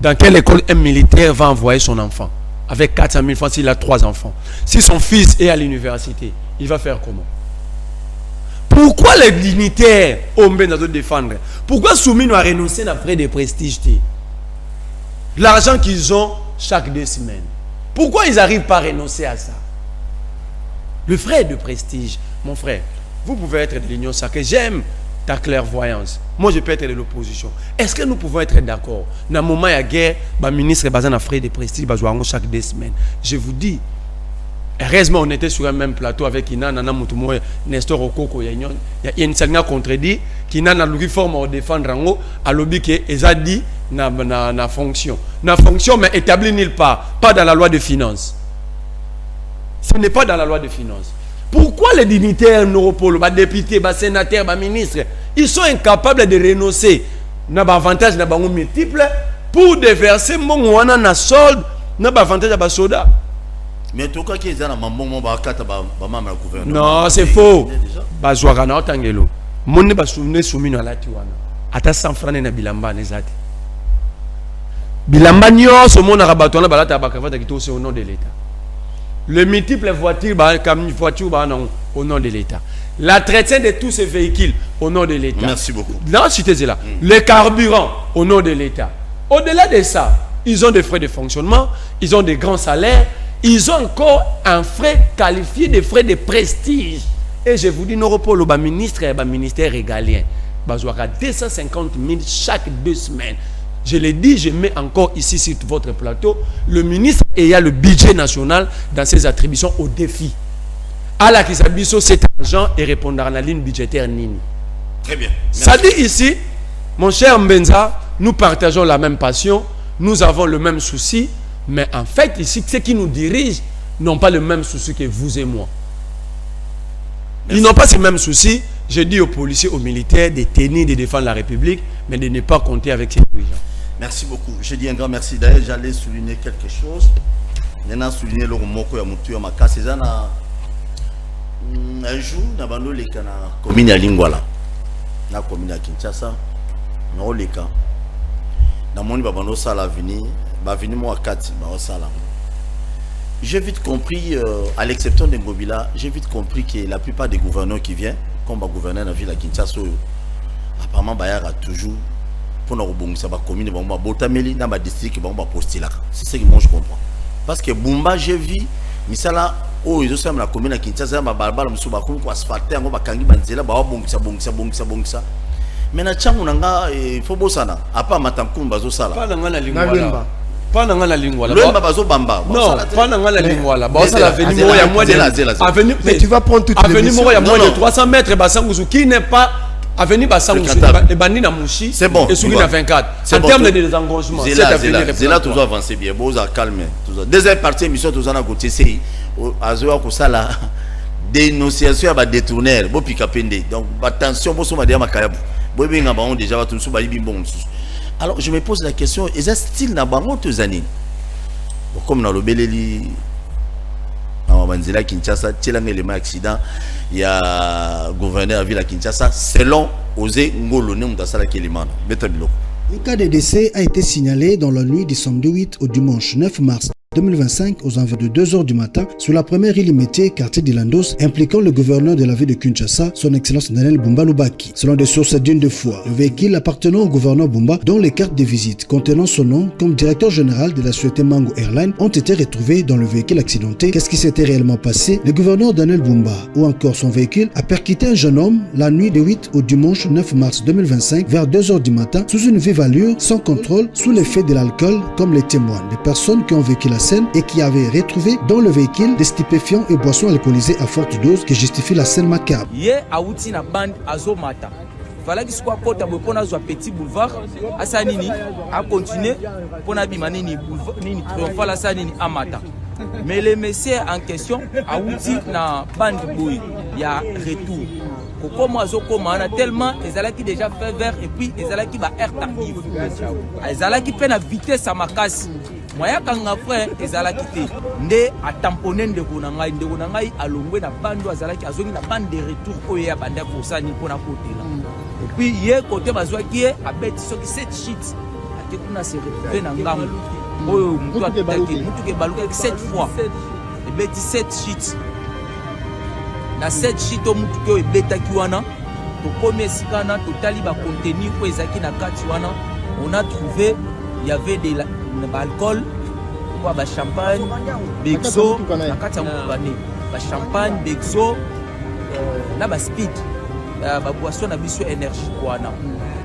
Dans quelle école un militaire va envoyer son enfant? Avec 400 000 francs s'il a 3 enfants. Si son fils est à l'université, il va faire comment? Pourquoi les dignitaires ont besoin de défendre? Pourquoi Soumino a renoncé à frais de prestige? L'argent qu'ils ont chaque 2 semaines. Pourquoi ils n'arrivent pas à renoncer à ça? Le frais de prestige, mon frère. Vous pouvez être de l'Union sacrée. J'aime ta clairvoyance. Moi, je peux être de l'opposition. Est-ce que nous pouvons être d'accord? Dans le moment où il y a guerre, le ministre est basé en frais de prestige, chaque 2 semaines. Je vous dis, heureusement, on était sur un même plateau avec Ina, Nana Moutumo, Nestor Okoko, il y a une seule contredit, qui n'a pas forme de défendre en haut, à l'objet qu'ils ont dit, na fonction. Na fonction, mais établie nulle part. Pas dans la loi de finances. Ce n'est pas dans la loi de finances. Pourquoi Pourquoi les dignitaires Neuropol, les députés, les sénateurs, les ministres, ils sont incapables de renoncer à l'avantage de multiples pour déverser mon wana na solde na avantage à soda? Mais tout cas qui est dans mon gouvernement. Non, c'est faux. Bazouara na otangelo. Mon ne ba souvenir soumis na lati wana. Ata 100 francs na bilamba nezati. Bilamba nyonso mon arabato na balata bakavata kito c'est au nom de l'État. Le multiple voitures comme voiture au nom de l'État. L'entretien de tous ces véhicules au nom de l'État. Merci beaucoup. Là, citez là. Le carburant au nom de l'État. Au-delà de ça, ils ont des frais de fonctionnement, ils ont des grands salaires, ils ont encore un frais qualifié de frais de prestige. Et je vous dis, Neuropol, le ministre et le ministère régalien, il y aura 250 000 chaque 2 semaines. Je l'ai dit, je mets encore ici sur votre plateau, le ministre ayant le budget national dans ses attributions au défi. À la Kisabiso, cet argent et répondre à la ligne budgétaire Nini. Très bien. Ça dit ici, mon cher Mbenza, nous partageons la même passion, nous avons le même souci, mais en fait, ici, ceux qui nous dirigent n'ont pas le même souci que vous et moi. Ils n'ont pas ce même souci. Je dis aux policiers, aux militaires de tenir, de défendre la République, mais de ne pas compter avec ces dirigeants. Merci beaucoup. Je dis un grand merci. D'ailleurs, j'allais souligner quelque chose. Maintenant, souligner le moko ya mutu ya makasi. Un jour, na bando leka na commune ya Lingwala, na commune ya Kinshasa, na leka. Na moni ba bando sala vini, ba vini mo akati ba sala. J'ai vite compris, à l'exception de Ngobila, j'ai vite compris que la plupart des gouverneurs qui viennent, comme le gouverneur de la ville à Kinshasa, apparemment, Bayar a toujours, pour nous rebondir, la commune, Botameli, dans le district, poster là. C'est ce que moi je comprends. Parce que Bumba, j'ai vu, Misala, oh, ils ont la commune à Kinshasa, ma barbar, monsieur Bakoum, quoi, asphalté, on va kangi banzela, bongsa. Maintenant, Tchangunanga, il faut bossana. À part Matankoum, Bazo Sala. Pas dans la lingua. Pas dans la lingua. Le Babazo Bamba. Non, pas dans la lingua. Ça la venue moi, il y a moins de. Mais tu vas prendre toute l'émission. Avenue moi, il y a moins de 300 mètres. Bassangouzu qui n'est pas. Avenue Bassangouzu. Et Bani Namouchi. C'est bon. Et Sougina 24. En termes de désengagement, c'est là toujours avancé bien. Bon, ça calme. Deuxième partie émission, tout ça na côté c'est Azoa Kosala dénonciation à détourner. Bon pikapende. Donc attention, bon soma dia makayabu. Bon binga ba on déjà va tout sous bali bimbo. Alors je me pose la question, est-ce style na bango tous années? Comme dans le Beleli, dans Banzela Kinshasa, il y a un élément accident, il y a gouverneur à ville à Kinshasa, selon Osé Ngolo Nemdasala Kelimana. Le cas de décès a été signalé dans la nuit du samedi 8 au dimanche 9 mars 2025 aux environs de 2 h du matin sur la première île Limité, quartier d'Ilandos, impliquant le gouverneur de la ville de Kinshasa, son excellence Daniel Bumba Lubaki. Selon des sources dignes de foi, le véhicule appartenant au gouverneur Bumba, dont les cartes de visite contenant son nom comme directeur général de la société Mango Airlines, ont été retrouvées dans le véhicule accidenté. Qu'est-ce qui s'était réellement passé? Le gouverneur Daniel Bumba, ou encore son véhicule, a percuté un jeune homme la nuit de 8 au dimanche 9 mars 2025 vers 2 h du matin sous une vive allure, sans contrôle, sous l'effet de l'alcool, comme les témoins des personnes qui ont vécu la scène et qui avaient retrouvé dans le véhicule des stupéfiants et boissons alcoolisées à forte dose qui justifient la scène macabre. Hier, Aouti na bande Azomata. Voilà qu'il soit porte pour na zo petit boulevard à Sanini a continuer pour na bimanini boulevard ni triomphal à Sanini à Mata. Mais les messieurs en question Aouti na bande boy il y a retour. Comment Azokoma tellement ils qui déjà fait vert et puis ils qui va air tardif. Ils qui peine à vitesse à makasi. Moya kanga frère ezalaki te nde atamponer ndeko na ngai alongwe na bando azalaki azongi na bande de retour oyo ya bande ko sani pona kotela et puis ye côté bazwaki abeti soki 7 shit atekuna se retrouver na ngambo oyo mutu ataki mutu ke baluka 7 fois ebeti 7 shit na 7 shit o mutu ke ebetaki wana to premier sikana totali ba contenu ko ezaki na kati wana on a trouvé il y avait des l'alcool, ba champagne, bexo, na kati ya mukane, ba champagne, bexo, na ba speed, ba boisson na biso énergie kwana.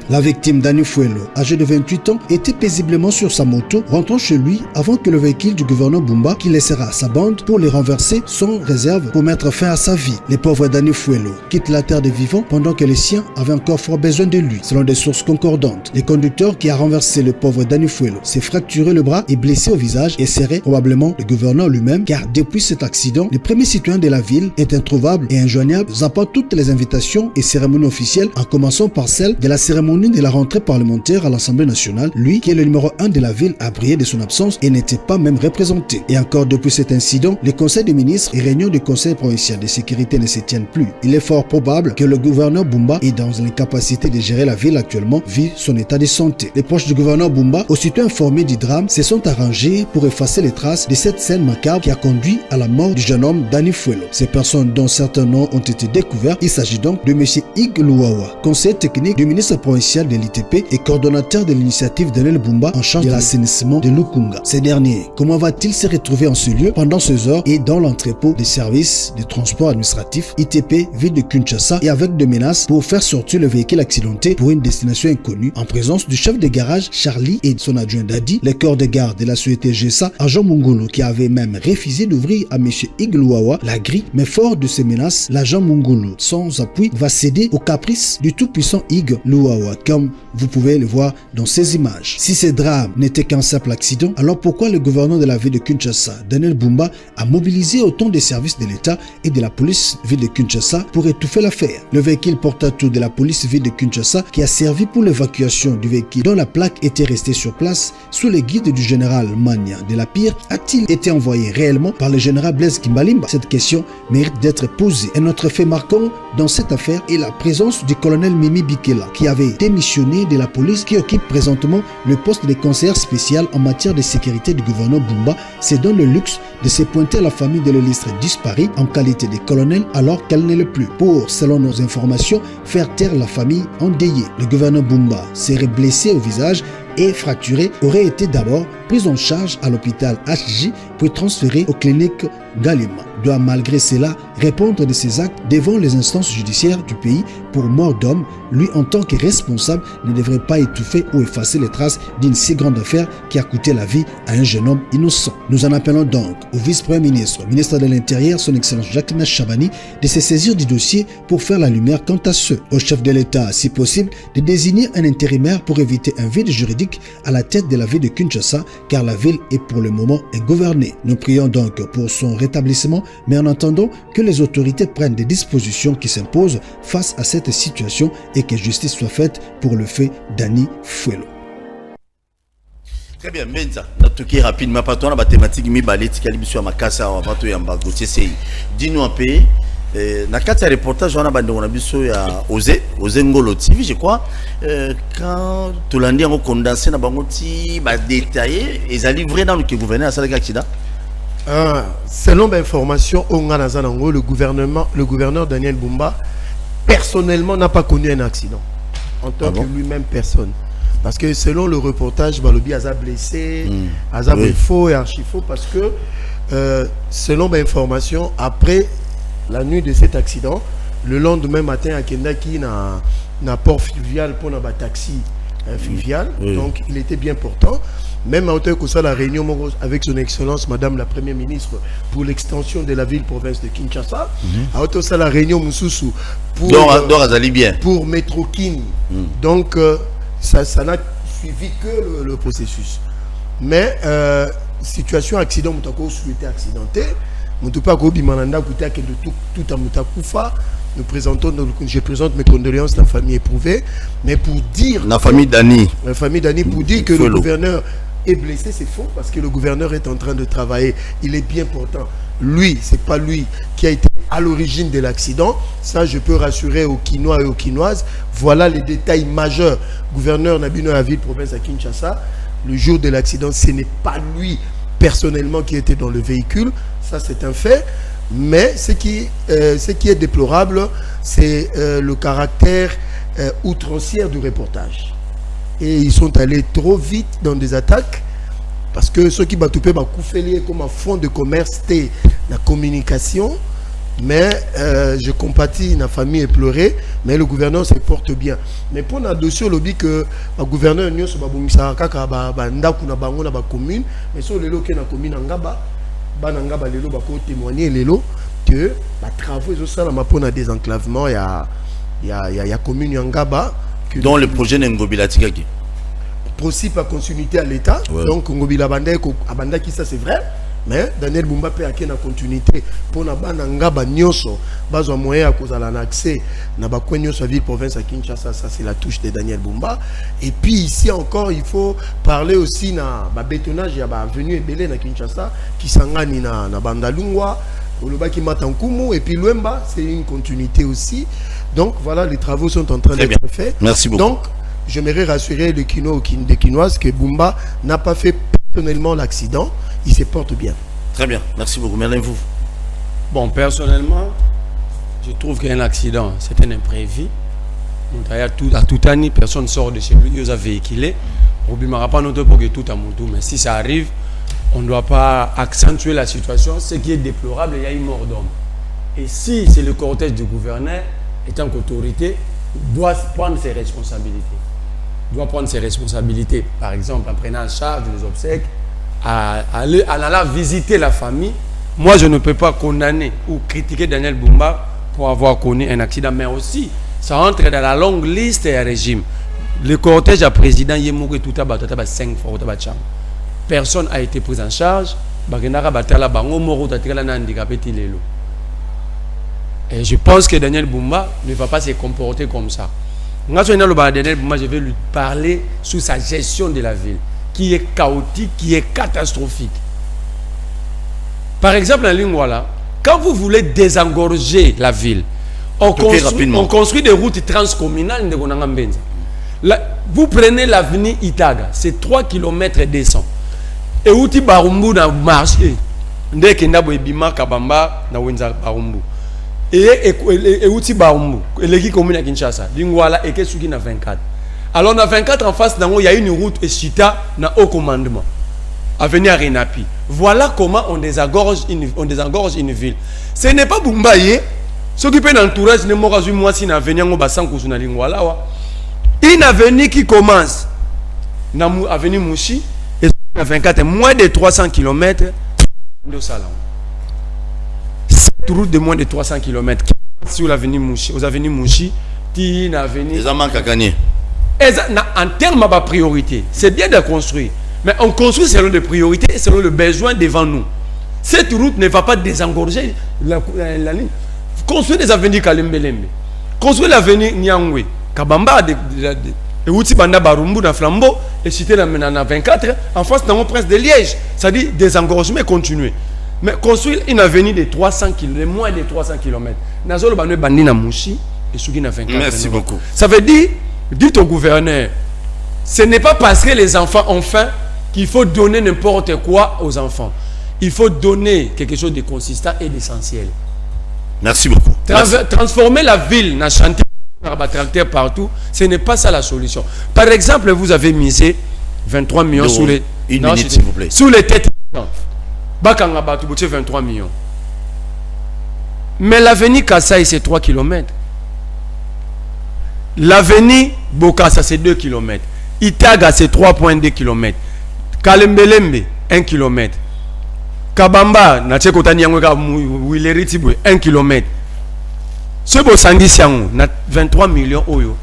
La victime Dani Fuelo, âgé de 28 ans, était paisiblement sur sa moto, rentrant chez lui avant que le véhicule du gouverneur Bumba, qui laissera sa bande pour les renverser sans réserve pour mettre fin à sa vie. Les pauvres Dani Fuelo quittent la terre des vivants pendant que les siens avaient encore fort besoin de lui, selon des sources concordantes. Le conducteur qui a renversé le pauvre Dani Fuelo s'est fracturé le bras et blessé au visage et serait probablement le gouverneur lui-même, car depuis cet accident, le premier citoyen de la ville est introuvable et injoignable, zappant toutes les invitations et cérémonies officielles, en commençant par celle de la cérémonie de la rentrée parlementaire à l'Assemblée nationale. Lui, qui est le numéro 1 de la ville, a brillé de son absence et n'était pas même représenté. Et encore depuis cet incident, les conseils des ministres et réunions du conseil provincial de sécurité ne se tiennent plus. Il est fort probable que le gouverneur Bumba est dans l'incapacité de gérer la ville actuellement vu son état de santé. Les proches du gouverneur Bumba, aussitôt informés du drame, se sont arrangés pour effacer les traces de cette scène macabre qui a conduit à la mort du jeune homme Dani Fuelo. Ces personnes dont certains noms ont été découverts, il s'agit donc de M. Ig Luawa, conseiller technique du ministre provincial de l'ITP et coordonnateur de l'initiative Daniel Bumba en charge de l'assainissement de Lukunga. Ces derniers, comment va-t-il se retrouver en ce lieu pendant ces heures et dans l'entrepôt des services de transport administratif ITP, ville de Kinshasa, et avec des menaces pour faire sortir le véhicule accidenté pour une destination inconnue, en présence du chef de garage Charlie et son adjoint Dadi, le corps de garde de la société GESA, agent Mungolo, qui avait même refusé d'ouvrir à M. Igluawa la grille, mais fort de ces menaces, l'agent Mungolo, sans appui, va céder aux caprices du tout-puissant Igluawa, comme vous pouvez le voir dans ces images. Si ce drame n'était qu'un simple accident, alors pourquoi le gouverneur de la ville de Kinshasa, Daniel Bumba, a mobilisé autant de services de l'État et de la police ville de Kinshasa pour étouffer l'affaire? Le véhicule porte-atout de la police ville de Kinshasa, qui a servi pour l'évacuation du véhicule dont la plaque était restée sur place sous les guides du général Mania de la Pire, a-t-il été envoyé réellement par le général Blaise Kimbalimba? Cette question mérite d'être posée. Un autre fait marquant dans cette affaire est la présence du colonel Mimi Bikela, qui avait démissionné de la police, qui occupe présentement le poste de conseiller spécial en matière de sécurité du gouverneur Bumba, se donne le luxe de se pointer à la famille de l'illustre disparu en qualité de colonel alors qu'elle n'est le plus, pour, selon nos informations, faire taire la famille endeuillée. Le gouverneur Bumba serait blessé au visage et fracturé, aurait été d'abord pris en charge à l'hôpital HJ puis transféré aux cliniques Galima. Doit malgré cela répondre de ses actes devant les instances judiciaires du pays pour mort d'homme. Lui, en tant que responsable, ne devrait pas étouffer ou effacer les traces d'une si grande affaire qui a coûté la vie à un jeune homme innocent. Nous en appelons donc au vice-premier ministre, ministre de l'Intérieur, son excellence Jacques Chabani, de se saisir du dossier pour faire la lumière quant à ce. Au chef de l'État, si possible, de désigner un intérimaire pour éviter un vide juridique à la tête de la ville de Kinshasa, car la ville est pour le moment ingouvernée. Nous prions donc pour son rétablissement, mais en attendant que les autorités prennent des dispositions qui s'imposent face à cette situation et que justice soit faite pour le fait Dani Fuelo. Très bien, Menza. Natuki rapidement, pas toi, la thématique mi baleti kalibisu amakasa wa watu ya mbagotie sei. Dis-nous un peu. Na kati ya reportage wana bando na biso ya Oze Ngolo TV, je crois, quand tout l'andi en condensé na bangoti ba détaillé et a livré dans le gouverneur à ça accident. Selon l'information, le gouverneur Daniel Bumba personnellement n'a pas connu un accident en tant que lui-même personne. Parce que selon le reportage, Balobi a blessé, a faux et archi faux, parce que selon l'information, après la nuit de cet accident, le lendemain matin à Kendaki, na port fluvial pour un taxi fluvial, donc il était bien portant. Même à hauteur que ça, la réunion avec son excellence, Madame la Première ministre, pour l'extension de la ville-province de Kinshasa, à hauteur de ça, la réunion Moussoussou pour Métro-Kin. Donc, ça n'a suivi que le processus. Mais, situation accident, Moutako souhaité accidenté, Moutoupa Bimananda, Kouta, que de tout à Moutakufa. Je présente mes condoléances à la famille éprouvée, mais pour dire... La famille Dani, pour dire que le gouverneur est blessé, c'est faux, parce que le gouverneur est en train de travailler. Il est bien portant. Lui, c'est pas lui qui a été à l'origine de l'accident. Ça, je peux rassurer aux Quinois et aux Quinoises. Voilà les détails majeurs. Gouverneur Nabino à ville province à Kinshasa. Le jour de l'accident, ce n'est pas lui personnellement qui était dans le véhicule. Ça, c'est un fait. Mais ce qui est déplorable, c'est le caractère outrancier du reportage. Et ils sont allés trop vite dans des attaques, parce que ceux qui battent comme un fond de commerce, c'était la communication. mais je compatis la famille éplorée, mais le gouverneur se porte bien. Mais pour la dossier, on dit que le gouverneur n'y a pas commune, mais sur les lots qui sont commune Ngaba, Banangaba les lots pour témoigner les lots que les travaux sont ça pour le désenclavement, il y a commune Ngaba dont le projet Ngobilatikaki. Principe à continuité à l'État, donc Ngobila Banda qui ça c'est vrai. Mais Daniel Bumba peut acquérir la continuité pour na bana ngaba nyonso bazo moyen à cause à l'accès na ba kwenyo sa ville province à Kinshasa, ça c'est la touche de Daniel Bumba. Et puis ici encore il faut parler aussi na ba bétonnage ya ba avenue Ebele na Kinshasa qui sangani na Bandalungwa Olobaki Matankumu et puis Luemba, c'est une continuité aussi. Donc voilà, les travaux sont en train d'être faits. Merci beaucoup. Donc j'aimerais rassurer les Kinoises que Bumba n'a pas fait personnellement l'accident. Il se porte bien. Très bien, merci beaucoup. Merlin, vous? Bon, personnellement, je trouve qu'un accident, c'est un imprévu. À tout année, personne sort de chez lui, il a véhiculé. On ne pas notre pour que tout à mon tour, mais si ça arrive, on ne doit pas accentuer la situation. Ce qui est déplorable, il y a une mort d'homme. Et si c'est le cortège du gouverneur, étant qu'autorité, doit prendre ses responsabilités. Doit prendre ses responsabilités, par exemple, en prenant en charge les obsèques, en allant visiter la famille. Moi, je ne peux pas condamner ou critiquer Daniel Bumba pour avoir connu un accident, mais aussi, ça entre dans la longue liste des régimes. Le cortège à président, il y a 5 fois. Personne n'a été pris en charge. Et je pense que Daniel Bumba ne va pas se comporter comme ça. Daniel Bumba, je vais lui parler sur sa gestion de la ville, qui est chaotique, qui est catastrophique. Par exemple, en Lingwala, quand vous voulez désengorger la ville, on construit des routes transcommunales. Vous prenez l'avenue Itaga, c'est 3 km descend. Et Outi Barumbu na marché. Ndeke ndabo ebima kabamba na wenza Barumbu. Et Outi Barumbu, l'équipe commune à Kinshasa, Lingwala et Kesuki na 24. Alors, dans 24 en face, il y a une route et Chita na haut commandement. Avenue à Renapi. Voilà comment on désengorge une ville. Ce n'est pas Bumbaye. Ce qui peut l'entourage, ne m'aura moi si na avenue en bassin kusuna Lingwala. Une avenue qui commence na avenue Mouchi et na 24 moins de 300 km de Salon. Cette route de moins de 300 km sur l'avenue Mouchi, aux avenues Mouchi, qui une avenue. Les amants à gagner. En termes de priorité, c'est bien de construire. Mais on construit selon les priorités et selon le besoin devant nous. Cette route ne va pas désengorger la ligne. Construire des avenues Kalembelembe. Construire l'avenue Nyangwe. Kabamba, et Outi Banda Barumbu dans Flambeau, et cité la 24, en face dans mon prince de Liège. C'est-à-dire désengorgement continuer. Mais construire une avenue de 300 km, de moins de 300 km. Nazolo Banu Bandi na Mouchi et Sugi na 24. Merci beaucoup. Ça veut dire, dites au gouverneur, ce n'est pas parce que les enfants ont faim qu'il faut donner n'importe quoi aux enfants. Il faut donner quelque chose de consistant et d'essentiel. Merci beaucoup. Transformer la ville dans chantier partout, ce n'est pas ça la solution. Par exemple, vous avez misé 23 millions sur les... Une minute, s'il vous plaît. Sous les têtes. Bakanga Batu, 23 millions. Mais l'avenue Kassai, c'est 3 km. L'avenue Bokassa, c'est 2 km. Itaga, c'est 3,2 km. Kalembelembe, 1 km. Kabamba, Natchekotani Yangoga, Wileritibwe, 1 km. Ce beau Sanguisiango, 23 millions Oyo.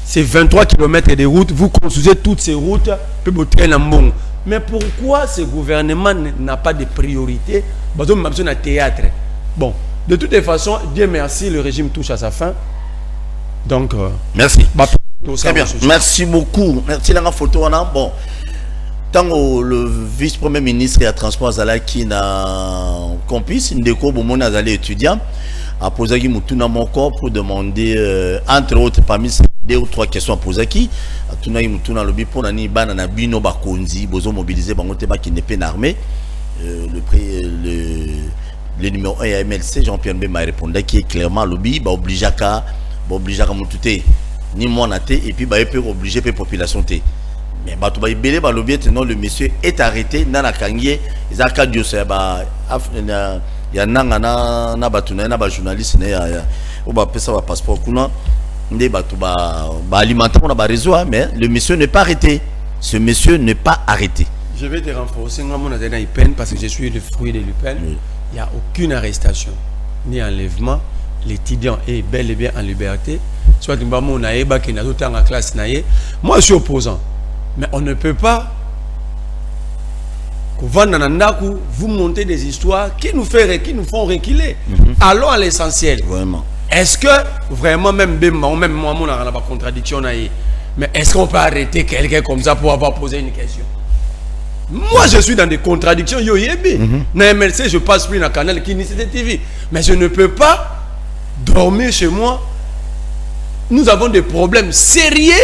C'est 23 km de routes. Vous construisez toutes ces routes. Mais pourquoi ce gouvernement n'a pas de priorité? Théâtre. Bon, de toutes les façons, Dieu merci, le régime touche à sa fin. Donc, merci. Très bien. Merci beaucoup. Merci la photo. Bon, tant que le vice-premier ministre et à transport Zala qui n'a complice, une déco pour mon étudiant, a posé mon corps pour demander, entre autres, parmi 2 ou 3 questions à poser qui, a tourné le lobby pour l'année banana bino bakonzi, bozo mobilisé bangote qui n'est pas armé, le numéro 1 à MLC, Jean-Pierre Mbemba répondait qui est clairement lobby, bah obligé à monter ni mon athée et puis bah peut obliger la population té. Mais bah tout bah belé bah lobby non le monsieur est arrêté dans la kangier, ils a cas Dieu c'est bah ya nanga na batuna na ba journaliste ne ya o ba pesa ba passeport kuna ndé batu ba alimenter on a ba réseau mais le monsieur n'est pas arrêté. Ce monsieur n'est pas arrêté. Je vais te renforcer mon adena IPEN parce que je suis le fruit de l'IPEN. Il n'y a aucune arrestation ni enlèvement. L'étudiant est bel et bien en liberté. Soit classe. Moi je suis opposant. Mais on ne peut pas vous montez des histoires qui nous font reculer. Allons à l'essentiel. Vraiment. Est-ce que vraiment même moi on a pas contradiction mais est-ce qu'on peut arrêter quelqu'un comme ça pour avoir posé une question? Moi je suis dans des contradictions na MLC je passe plus dans le canal qui n'est TV mais je ne peux pas dormir chez moi. Nous avons des problèmes sérieux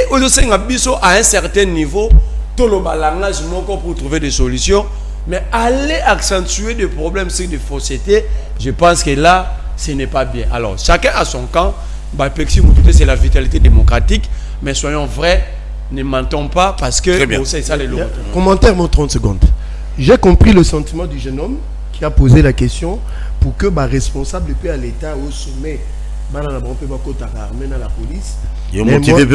à un certain niveau pour trouver des solutions. Mais aller accentuer des problèmes sur des faussetés, je pense que là, ce n'est pas bien. Alors, chacun a son camp. C'est la vitalité démocratique. Mais soyons vrais, ne mentons pas parce que c'est ça les lots. Commentaire, mon 30 secondes. J'ai compris le sentiment du jeune homme qui a posé la question pour que responsable peut à l'État au sommet. La police.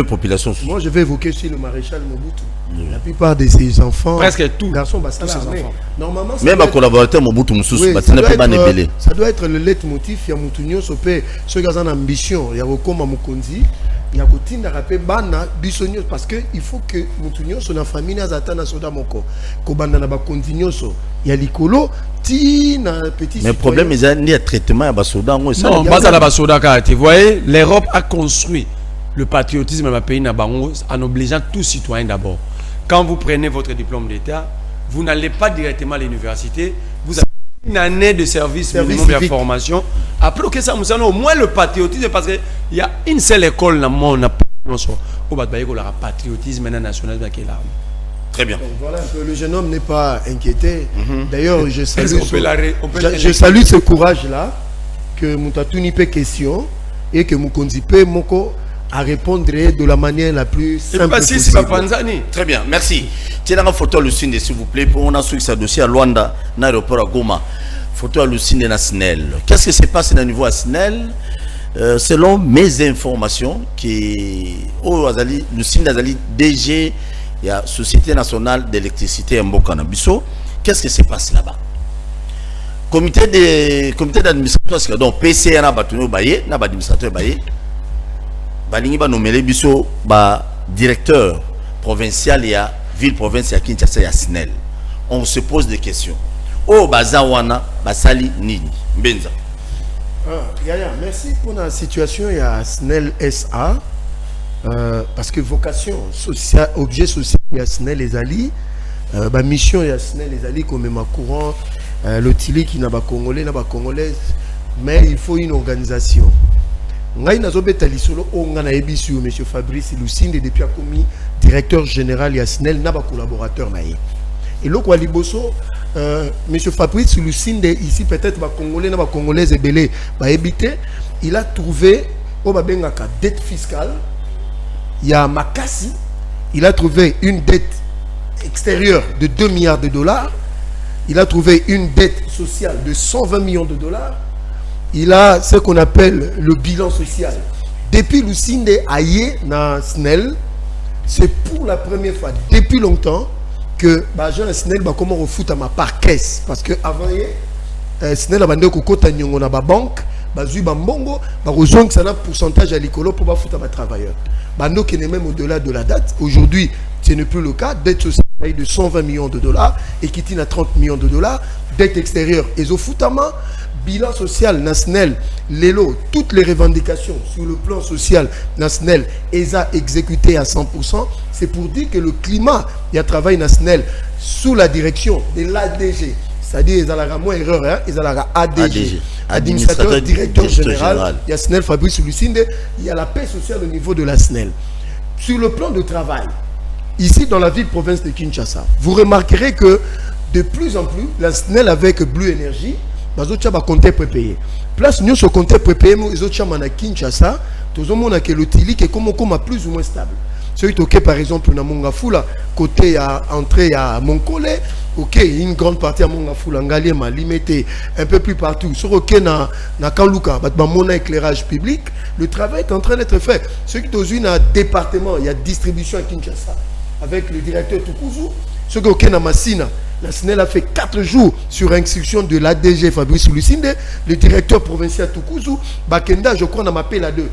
Population. Moi, je vais évoquer sur le maréchal Mobutu. La plupart de ses enfants, presque tous, garçons, tous ses enfants. Normalement, même un collaborateur Mobutu ça doit être le leitmotiv. Il y a Moutounio Sopé, ceux qui ont ambition, il y a Rokoma Mukonzi, il y a Kotine Rapé Bana, Bissonio, parce qu'il faut que Moutounio soit dans la famille Azatana Soda Moko. Kobanda Naba Kontinioso, il y a Likolo, Tina, petit. Mais le problème, il y a un traitement à Basoda. Non, pas à la Basoda, vous voyez, l'Europe a construit le patriotisme dans le pays en obligeant tous citoyens d'abord. Quand vous prenez votre diplôme d'État, vous n'allez pas directement à l'université, vous avez une année de service minimum de formation. Après, au moins le patriotisme, parce qu'il y a une seule école dans le monde, où le patriotisme national. Très bien. Donc, voilà un peu, le jeune homme n'est pas inquiété. D'ailleurs, je salue ce courage-là, que Moutatouni peut question et que Moukonzi peut Moko à répondre de la manière la plus simple possible. Très bien, merci. Tiens la photo hallucinée s'il vous plaît. Pour on a suivi ce dossier à Luanda, dans l'aéroport à Goma. Photo hallucinée à SNEL. Qu'est-ce qui se passe au niveau à SNEL? Selon mes informations, qui Lucine Azali DG, il y a Société nationale d'électricité Mbokana Bisso. Qu'est-ce qui se passe là-bas? Comité d'administration, donc PCR n'a pas tenu au baillé, n'a pas d'administrateur baillé. Balingi ba nommer biso ba directeur provincial et à ville province à Kinshasa et SNEL. On se pose des questions. Oh bazawana basali nini Benza. Yaya, merci pour la situation. Il y a SNEL SA parce que vocation sociale, objet social, il y a SNEL les alliés. Ma mission, il y a SNEL les alliés comme ma courant, le Tili qui n'a pas congolais, n'a pas congolaise, mais il faut une organisation. Ngai nazobeta lisolo onga na ebisu monsieur Fabrice Lucinde depuis a commis directeur général ya SNEL na ba collaborateur na ye. Et lo kwa liboso monsieur Fabrice Lucinde ici peut-être ba congolais na ba congolaise belé ba ebité, il a trouvé o ba bengaka dette fiscale. Il y a Makassi, il a trouvé une dette extérieure de 2 milliards de dollars. Il a trouvé une dette sociale de 120 millions de dollars. Il a ce qu'on appelle le bilan social. Depuis Lucinde Aye na SNEL, c'est pour la première fois depuis longtemps que Jean SNEL va comment refoute à ma par caisse. Parce que avant SNEL a bandé kokota nyongo na ba banque, bazui ba mbongo, ba rejoindre ça na pourcentage à l'écolo pour ba foutre à ma travailleur. Bando qui n'est même au-delà de la date. Aujourd'hui, ce n'est plus le cas. Dette sociale de 120 millions de dollars et qui tient à 30 millions de dollars. Dette extérieure et au foutama. Bilan social national, l'élo, toutes les revendications sur le plan social national, ESA exécuté à 100%. C'est pour dire que le climat, il y a travail national sous la direction de l'ADG. C'est-à-dire, ils ont moins erreur, hein? Ils ont ADG. Administrateur, directeur général. Il y a SNEL, Fabrice Lucinde. Il y a la paix sociale au niveau de la SNEL. Sur le plan de travail, ici dans la ville-province de Kinshasa, vous remarquerez que de plus en plus, la SNEL avec Blue Energy, les autres va compter prépayé. Place nous sur compter prépayé, mais les autres à Kinshasa, tout le monde a que le Tili qui est comme plus ou moins stable. Celui qui par exemple na Mongafula côté à entrée à Monkole, OK, une grande partie à Mongafula Ngali Malimete un peu plus partout. Sur OK na Kaluka, bah mon éclairage public, le travail est en train d'être fait. Ceux qui dans un département, il y a distribution à Kinshasa avec le directeur Tukuzu. Ceux qui OK na Massina, la SNEL a fait 4 jours sur instruction de l'ADG Fabrice Lucinde, le directeur provincial Tukuzu, Bakenda, je crois, on a mappé la 2.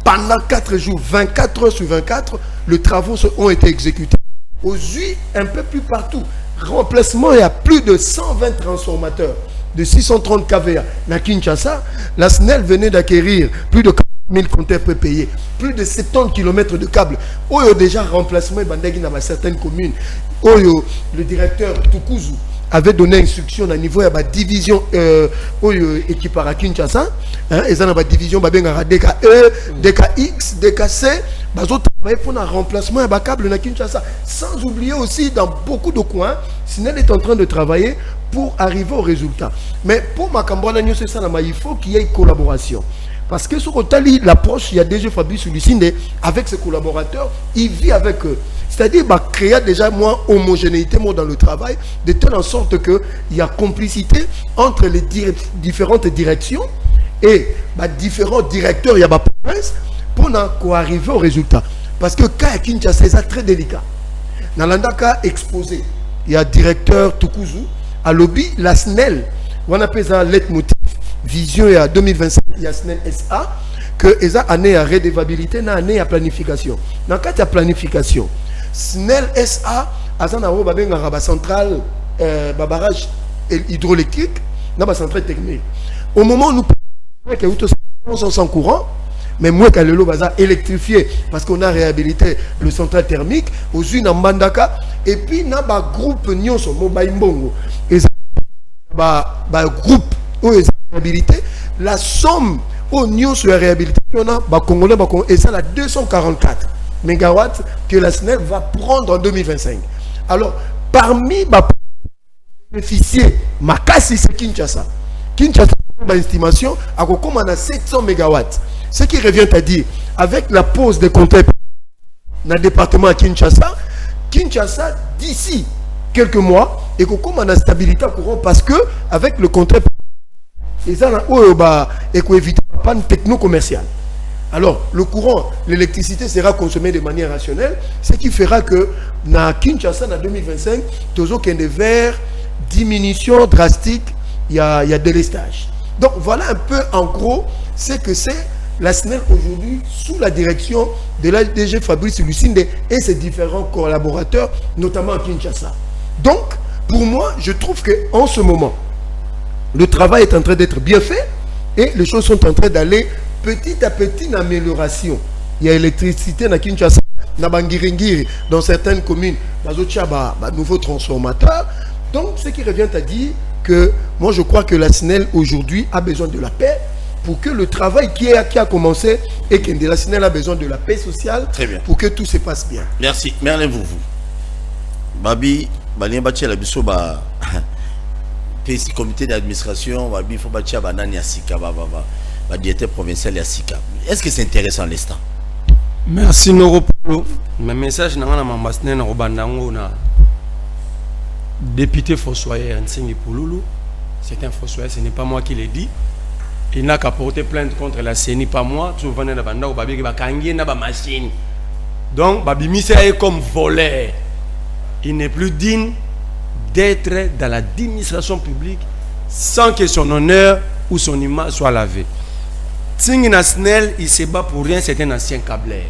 Pendant 4 jours, 24 heures sur 24, les travaux ont été exécutés. Aujourd'hui, un peu plus partout. Remplacement, il y a plus de 120 transformateurs de 630 kVA. À Kinshasa, la SNEL venait d'acquérir plus de 40 000 compteurs prépayés, plus de 70 km de câbles. Oyo déjà remplacement dans certaines communes. Oyo, le directeur Tukuzu avait donné instruction à niveau de la division équipe à Kinshasa, et ça la division DKE, DKX, DKC, ils ont travaillé pour un remplacement de câble à Kinshasa. Sans oublier aussi dans beaucoup de coins, SNEL est en train de travailler pour arriver au résultat. Mais pour ma campagne, il faut qu'il y ait une collaboration. Parce que sur l'approche, il y a déjà Fabrice Lucinde avec ses collaborateurs, il vit avec eux. C'est-à-dire créer déjà moins homogénéité dans le travail, de telle en sorte qu'il y a complicité entre les différentes directions et différents directeurs, il y a province pour arriver au résultat. Parce que quand Kinshasa, c'est très délicat. Dans l'andaka exposé, il y a directeur Tukuzu, à lobby, la SNEL, on appelle ça leitmotiv, vision à 2025, il y a SNEL SA, que il y a année à redevabilité, une année à planification. Dans le cas de la planification, SNEL SA, il y a centrale, barrage hydroélectrique, il y a centrale technique. Au moment où nous sommes sans courant, mais moi, quand le bazar électrifié, parce qu'on a réhabilité le central thermique, aux unes en Mandaka, et puis il y a un groupe Nyonso, Mobile Mbongo, et un groupe où ils ont réhabilité, la somme au Nyonso de réhabilitation, Congolais, et ça, la 244 mégawatts que la SNEL va prendre en 2025. Alors, parmi les bénéficiaires, Makassi, c'est Kinshasa. Kinshasa, ma estimation, a comme on a 700 mégawatts. Ce qui revient à dire, avec la pose des compteurs dans le département à Kinshasa, d'ici quelques mois, et comme on a stabilité courant, parce que avec le compteur, et ça, et qu'on évite pas une techno-commerciale. Alors, le courant, l'électricité sera consommée de manière rationnelle, ce qui fera que dans Kinshasa, en 2025, toujours qu'il y a vers diminution drastique, il y a délestage. Donc, voilà un peu, en gros, ce que c'est la SNEL aujourd'hui, sous la direction de l'ADG Fabrice Lucinde et ses différents collaborateurs, notamment à Kinshasa. Donc, pour moi, je trouve qu'en ce moment, le travail est en train d'être bien fait et les choses sont en train d'aller petit à petit en amélioration. Il y a l'électricité à Kinshasa, dans certaines communes, nouveaux transformateurs. Donc, ce qui revient à dire que moi, je crois que la SNEL aujourd'hui a besoin de la paix pour que le travail qui a commencé et que la SNEL a besoin de la paix sociale. Très bien. Pour que tout se passe bien. Merci. Merci vous. Babi, balien bâti la biso ba PC comité d'administration, babi faut bâti banani asika ba directeur provincial asika. Est-ce que c'est intéressant l'instant? Merci Noropolo. Mon message na ngana mambasne na robandango na député Fossoyer Nsingi Pouloulou. C'est un Fossoyer, ce n'est pas moi qui l'ai dit. Il n'a qu'à porter plainte contre la CENI, pas moi. Tout venait de Banda ou Babi qui va kangier na ba machine. Donc Babi Missa est comme voleur. Il n'est plus digne d'être dans l'administration publique sans que son honneur ou son image soit lavée. Tsingi Nasnel, il se bat pour rien, c'est un ancien câbleur.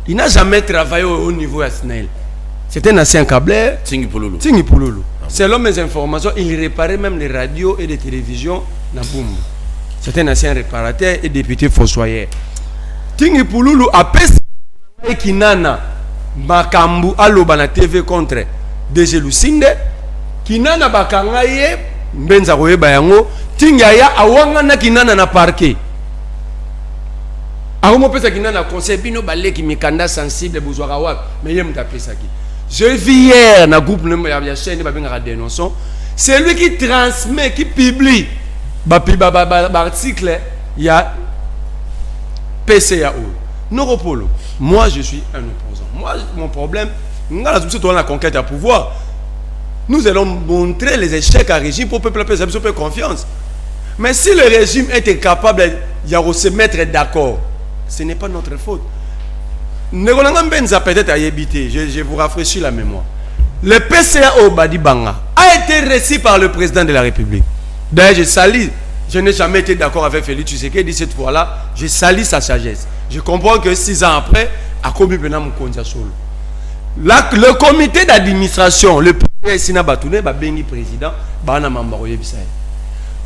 Il n'a jamais travaillé au niveau de SNEL. C'est un ancien câbleur. Tsingi Pouloulou. Tsingi Pouloulou. Selon mes informations, il réparait même les radios et les télévisions dans Boum. C'est un ancien réparateur et député fossoyeur. Tsingi Pouloulou a pesé Kinana Makambu aloba na TV contre DG Lucinde. Kinana bakangaye mbenza koyeba yango. Tingaya awanga na Kinana na parquet. Aomo pesa Kinana conseil bino baleki mikanda sensible bozwaka wapi mais yem ta pesa ki. Je vis hier na groupe ya chaîne babengaka dénonçons, c'est lui qui transmet, qui publie article ya PCAO. Noropolo. Moi, je suis un opposant. Moi, mon problème, dans la conquête à pouvoir, nous allons montrer les échecs à régime pour que le peuple ait confiance. Mais si le régime est incapable de se mettre d'accord, ce n'est pas notre faute. Peut-être à éviter, je vous rafraîchis la mémoire. Le PCA au Badibanga a été reçu par le président de la République. D'ailleurs, je n'ai jamais été d'accord avec Félix Tshisekedi cette fois-là. Je salis sa sagesse. Je comprends que 6 ans après, à le comité d'administration, le président Batoune, Bengi président, Bana Mambaroye Bisaï.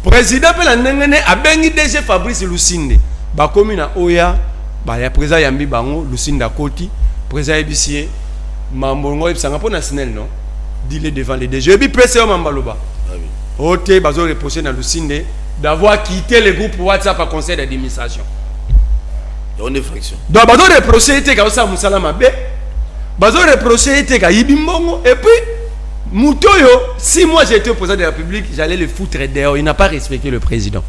Président Pelanengene a Bengi DG Fabrice Lucinde. Bakomi na Oya, ya président Yambi Bango, Lucinde Koti, président Ebisie, Mambongo Ebsanga pour national, non? Dis-le devant les DG. Ebi PCA Mambaloba. Ote, Bazo reproché na Lucinde d'avoir quitté le groupe WhatsApp à conseil d'administration. Il y a une friction. Donc, Bazo reproché était comme ça, Moussala Mabé. Bazo reproché était comme Yibimbongo. Et puis, Moutoyo, si moi j'étais au président de la République, j'allais le foutre dehors. Il n'a pas respecté le président.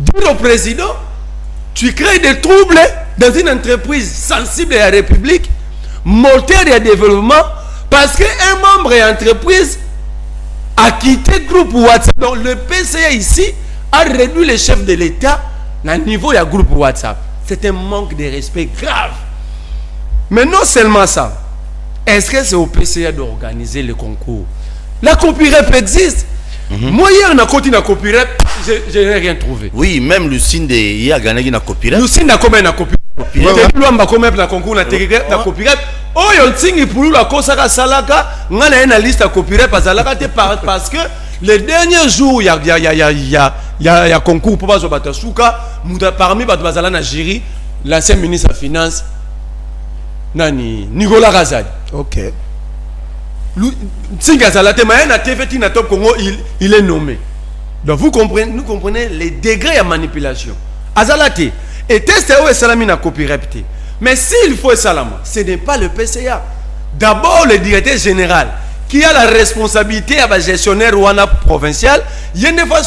Dis au président, tu crées des troubles dans une entreprise sensible à la République, moteur de développement, parce qu'un membre de l'entreprise a quitté le groupe WhatsApp. Donc, le PCA ici a réduit le chef de l'État à niveau du groupe WhatsApp. C'est un manque de respect grave. Mais non seulement ça, est-ce que c'est au PCA d'organiser le concours? La copyright existe. Moi, hier, on a continué à copyright, je n'ai rien trouvé. Oui, même Lucinde, il a gagné une copyright. Lucinde a combien de copyright? Il y a combien de concours na copyright? Oh, il y a pour la Kosaka Salaka, on a une liste de copyright parce que les derniers jours, il y a concours pour Bazo Batasuka, parmi Bazala Najiri, l'ancien ministre des Finances, Nicolas Razali. Ok. Il est nommé. Donc vous comprenez, nous comprenez les degrés de manipulation. Azalate et test est salami na copyright. Mais s'il faut salama, ce n'est pas le PCA. D'abord le directeur général qui a la responsabilité à la gestionnaire Rwanda provincial, il y a une fois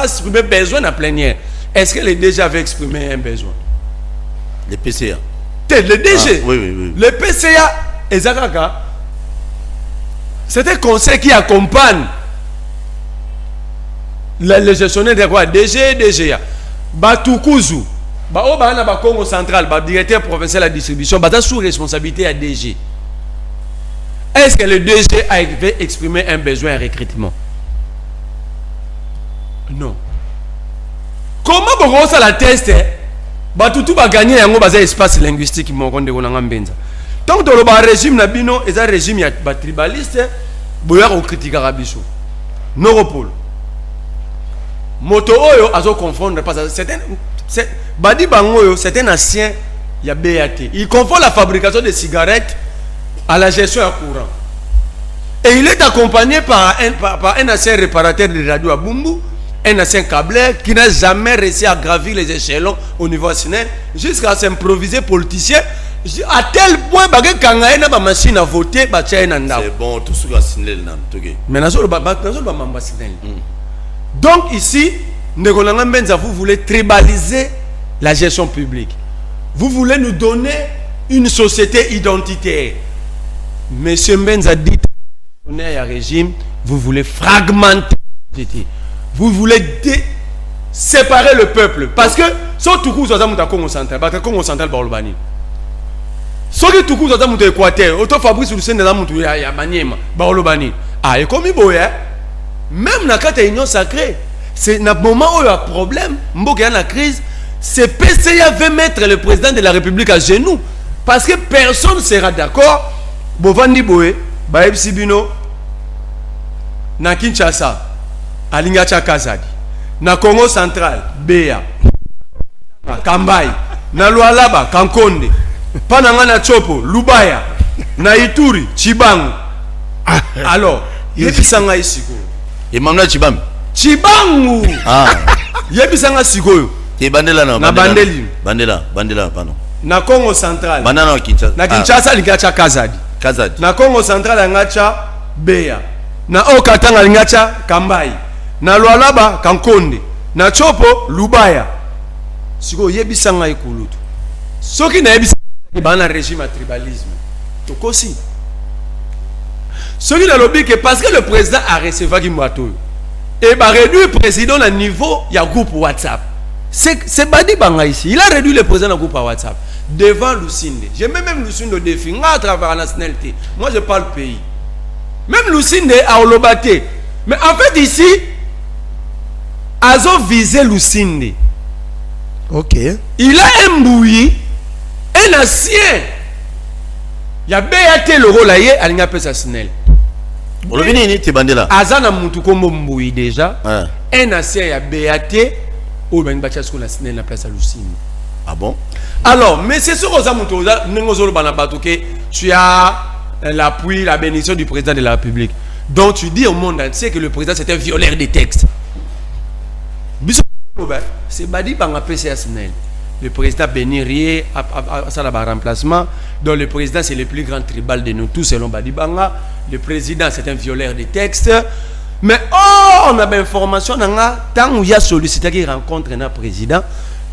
exprimer besoin à plénière. Est-ce que le DG avait exprimé un besoin? Le PCA. Le DG. Oui. Le PCA et Zakaka. C'est un conseil qui accompagne le gestionnaire de quoi? DG, DGA. Batukuzu. Ba Congo central, directeur provincial de la distribution, sous responsabilité à DG. Est-ce que le DG avait exprimé un besoin de recrutement? Non. Comment vous ça la test? Batutu va gagner un espace linguistique qui m'a rendu on a benza. Tant que le régime nabino est un régime tribaliste, boya au critique arabiso. Noropol. Moto oyo azo confondre parce que c'est Badi Bangoyo, c'est un ancien il y a BAT. Il confond la fabrication de cigarettes à la gestion à courant. Et il est accompagné par un ancien réparateur de radio à Bumbu, un ancien câbleur qui n'a jamais réussi à gravir les échelons au niveau national jusqu'à s'improviser politicien. À tel point que quand il y a une machine à voter, c'est bon, tout ce qui a signé le nom. Mais donc ici, vous voulez tribaliser la gestion publique. Vous voulez nous donner une société identitaire. Monsieur Mbenza dit, on est à régime, vous voulez fragmenter la société. Vous voulez séparer le peuple. Parce que, surtout que vous avez un Congo central, le Congo central, soki tuku za mutu Équateur auto Fabrice Lucende za mutu ya Maniema baolobani et comme boya même na kata union sacrée c'est na moment où il y a problème mboka na crise c'est PCA veut mettre le président de la République à genoux parce que personne ne sera d'accord bovandi boye ba ebsibino na Kinshasa alinga cha Kazadi na Congo central Beya Kambai na Lualaba Kankonde Pananga na Chopo, Lubaya, na Ituri, Chibangu. Alors, yebisanga isiko. Emmanuel Chibangu. Chibangu. Yebisanga sikoyo. Te bandela na bandeli. Bandela, pardon. Na Congo central. Banana na Kinshasa. Na Kinshasa lingacha Kazadi. Na Congo central lingacha Beya. Na Okatanga lingacha Kambai. Na Lualaba Kankonde. Na Chopo Lubaya. Siko yebisanga ikulutu. Soki na yebisanga dans un régime à tribalisme. Donc aussi. Ce qui est lobby que parce que le président a reçu Guimouatou et va réduire le président à niveau, il y a un groupe WhatsApp. C'est Badi Banga ici. Il a réduit le président au groupe WhatsApp devant Lucinde. J'ai même Lucinde au défi. À travers la nationalité. Moi je parle pays. Même Lucinde a Olobaté. Mais en fait ici, Azo visé Lucinde. Ok. Il a un bouilli, un ancien. Il y a BAT le rôle aïe, il n'y a pas sa snelle. Azana Moutukombo Mbouyi déjà. Un ancien, il y a BAT. Ou bien la place à Lucine. Ah bon? Alors, mais c'est sûr que tu as l'appui, la bénédiction du président de la République. Donc tu dis au monde entier que le président c'est un violeur des textes. C'est Badi Banga PCSNL. Le président Benirier a ça là remplacement. Donc le président c'est le plus grand tribal de nous tous selon Badi Banga. Le président c'est un violeur des textes. Mais on a bien information tant où il y a sollicité qui rencontre un président.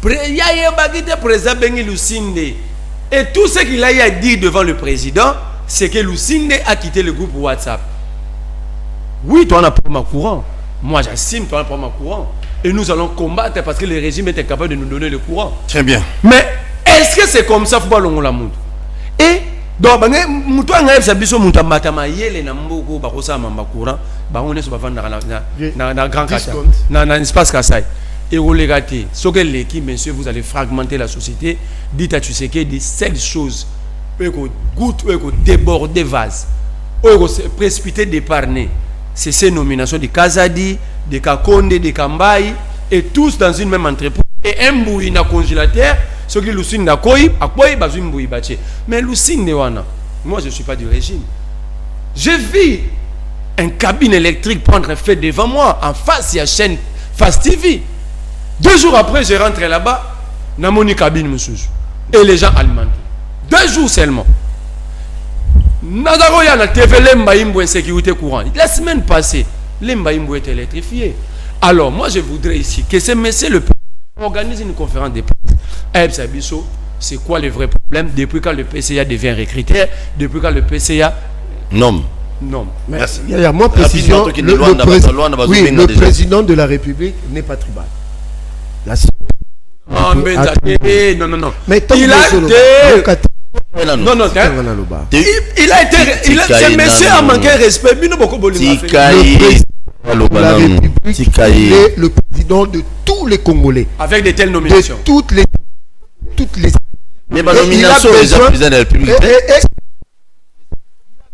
Il y a un président Bengi Lucinde. Et tout ce qu'il a dit devant le président, c'est que Lucinde a quitté le groupe WhatsApp. Oui, toi on a pris ma courant. Moi j'assume, toi on a pris ma courant. Et nous allons combattre parce que le régime est incapable de nous donner le courant. Très bien. Mais est-ce que c'est comme ça faut pas l'ongo la monde? Et donc mutu anga ça biso mutu matama yele na mboko ba kosa mamba courant ba on est sur vendre na grand quartier na espace Kasai et vous les gâtez ce que l'équipe monsieur vous allez fragmenter la société dites à Tshisekedi 7 choses que goutte que déborder vase ou se précipiter d'épargner c'est ces nominations de Kazadi de Kakonde de Kambai et tous dans une même entreprise et un bouilli na congélateur. Ce qui Lucine n'a pas eu, mais Lucine Newana, moi je ne suis pas du régime. J'ai vu un cabine électrique prendre un fait devant moi, en face, il y a chaîne Fast TV. 2 jours après, je rentre là-bas, dans mon cabine, monsieur. Et les gens alimentent. 2 jours seulement. Nazaro yana TV, l'embaïmbo insécurité courante. La semaine passée, l'embaïmbo est électrifié. Alors, moi je voudrais ici que ce monsieur le organise une conférence de presse. C'est quoi le vrai problème depuis quand le PCA devient recruteur, depuis quand le PCA non. Merci. Il y a moins précision. Le président de la République n'est pas tribal. Non. Mais il a été. Il a été. Ce monsieur a manqué respect. La République est le président de tous les Congolais. Avec de telles nominations. De toutes les. Mais ma nomination est président de la République.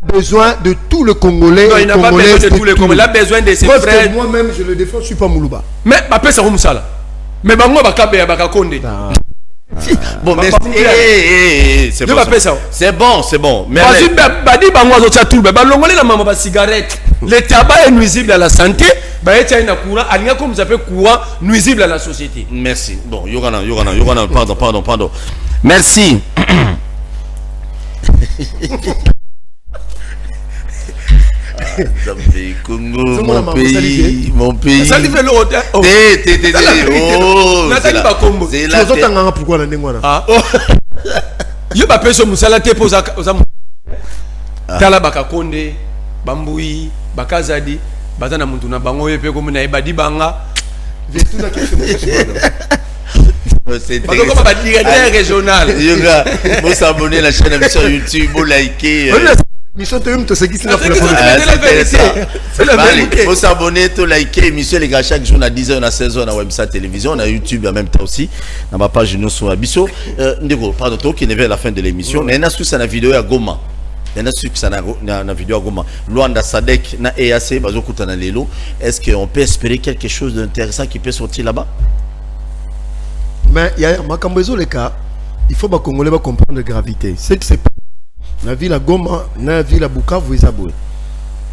Besoin de tout le Congolais. Non, il n'a pas besoin de tous les Congolais. Il a besoin de ses frères. Moi-même, je le défends, je ne suis pas Moulouba. Mais après, ça va ça. Mais moi, je vais Konde. Bon, mais c'est bon. Mais la cigarette. Le tabac est nuisible à la santé. Comme vous appelez courant nuisible à la société. Merci. Bon, Yorana, pardon. Merci. Congo, mon pays. Ça lui fait l'hôtel. Nathalie Bakombo. C'est la pourquoi la nengwana. Ah. Yo ba peso musala te poza Tala Bakakonde, Bamboui, Bakazadi, Bazana Mutuna Bango yepe comme na Badi Banga. C'est régional. Vous s'abonner à la chaîne sur YouTube, vous likez. Mission te te qui c'est la vérité. Faut s'abonner, to liker émission les gars chaque jour à 10h na 16h na website télévision, on a YouTube en même temps aussi dans ma page nous sur Abisso. Ndego, pardon, toi qui est vers la fin de l'émission, mais na sur na vidéo à Goma. Na sur ça na vidéo à Goma. Luanda Sadek na EAC bazo kutana lelo. Est-ce qu'on peut espérer quelque chose d'intéressant qui peut sortir là-bas? Mais il y a makambezo les cas, il faut ba Congolais ba comprendre la gravité. C'est que c'est la ville à Goma, la ville à Bukavu et Zaboué.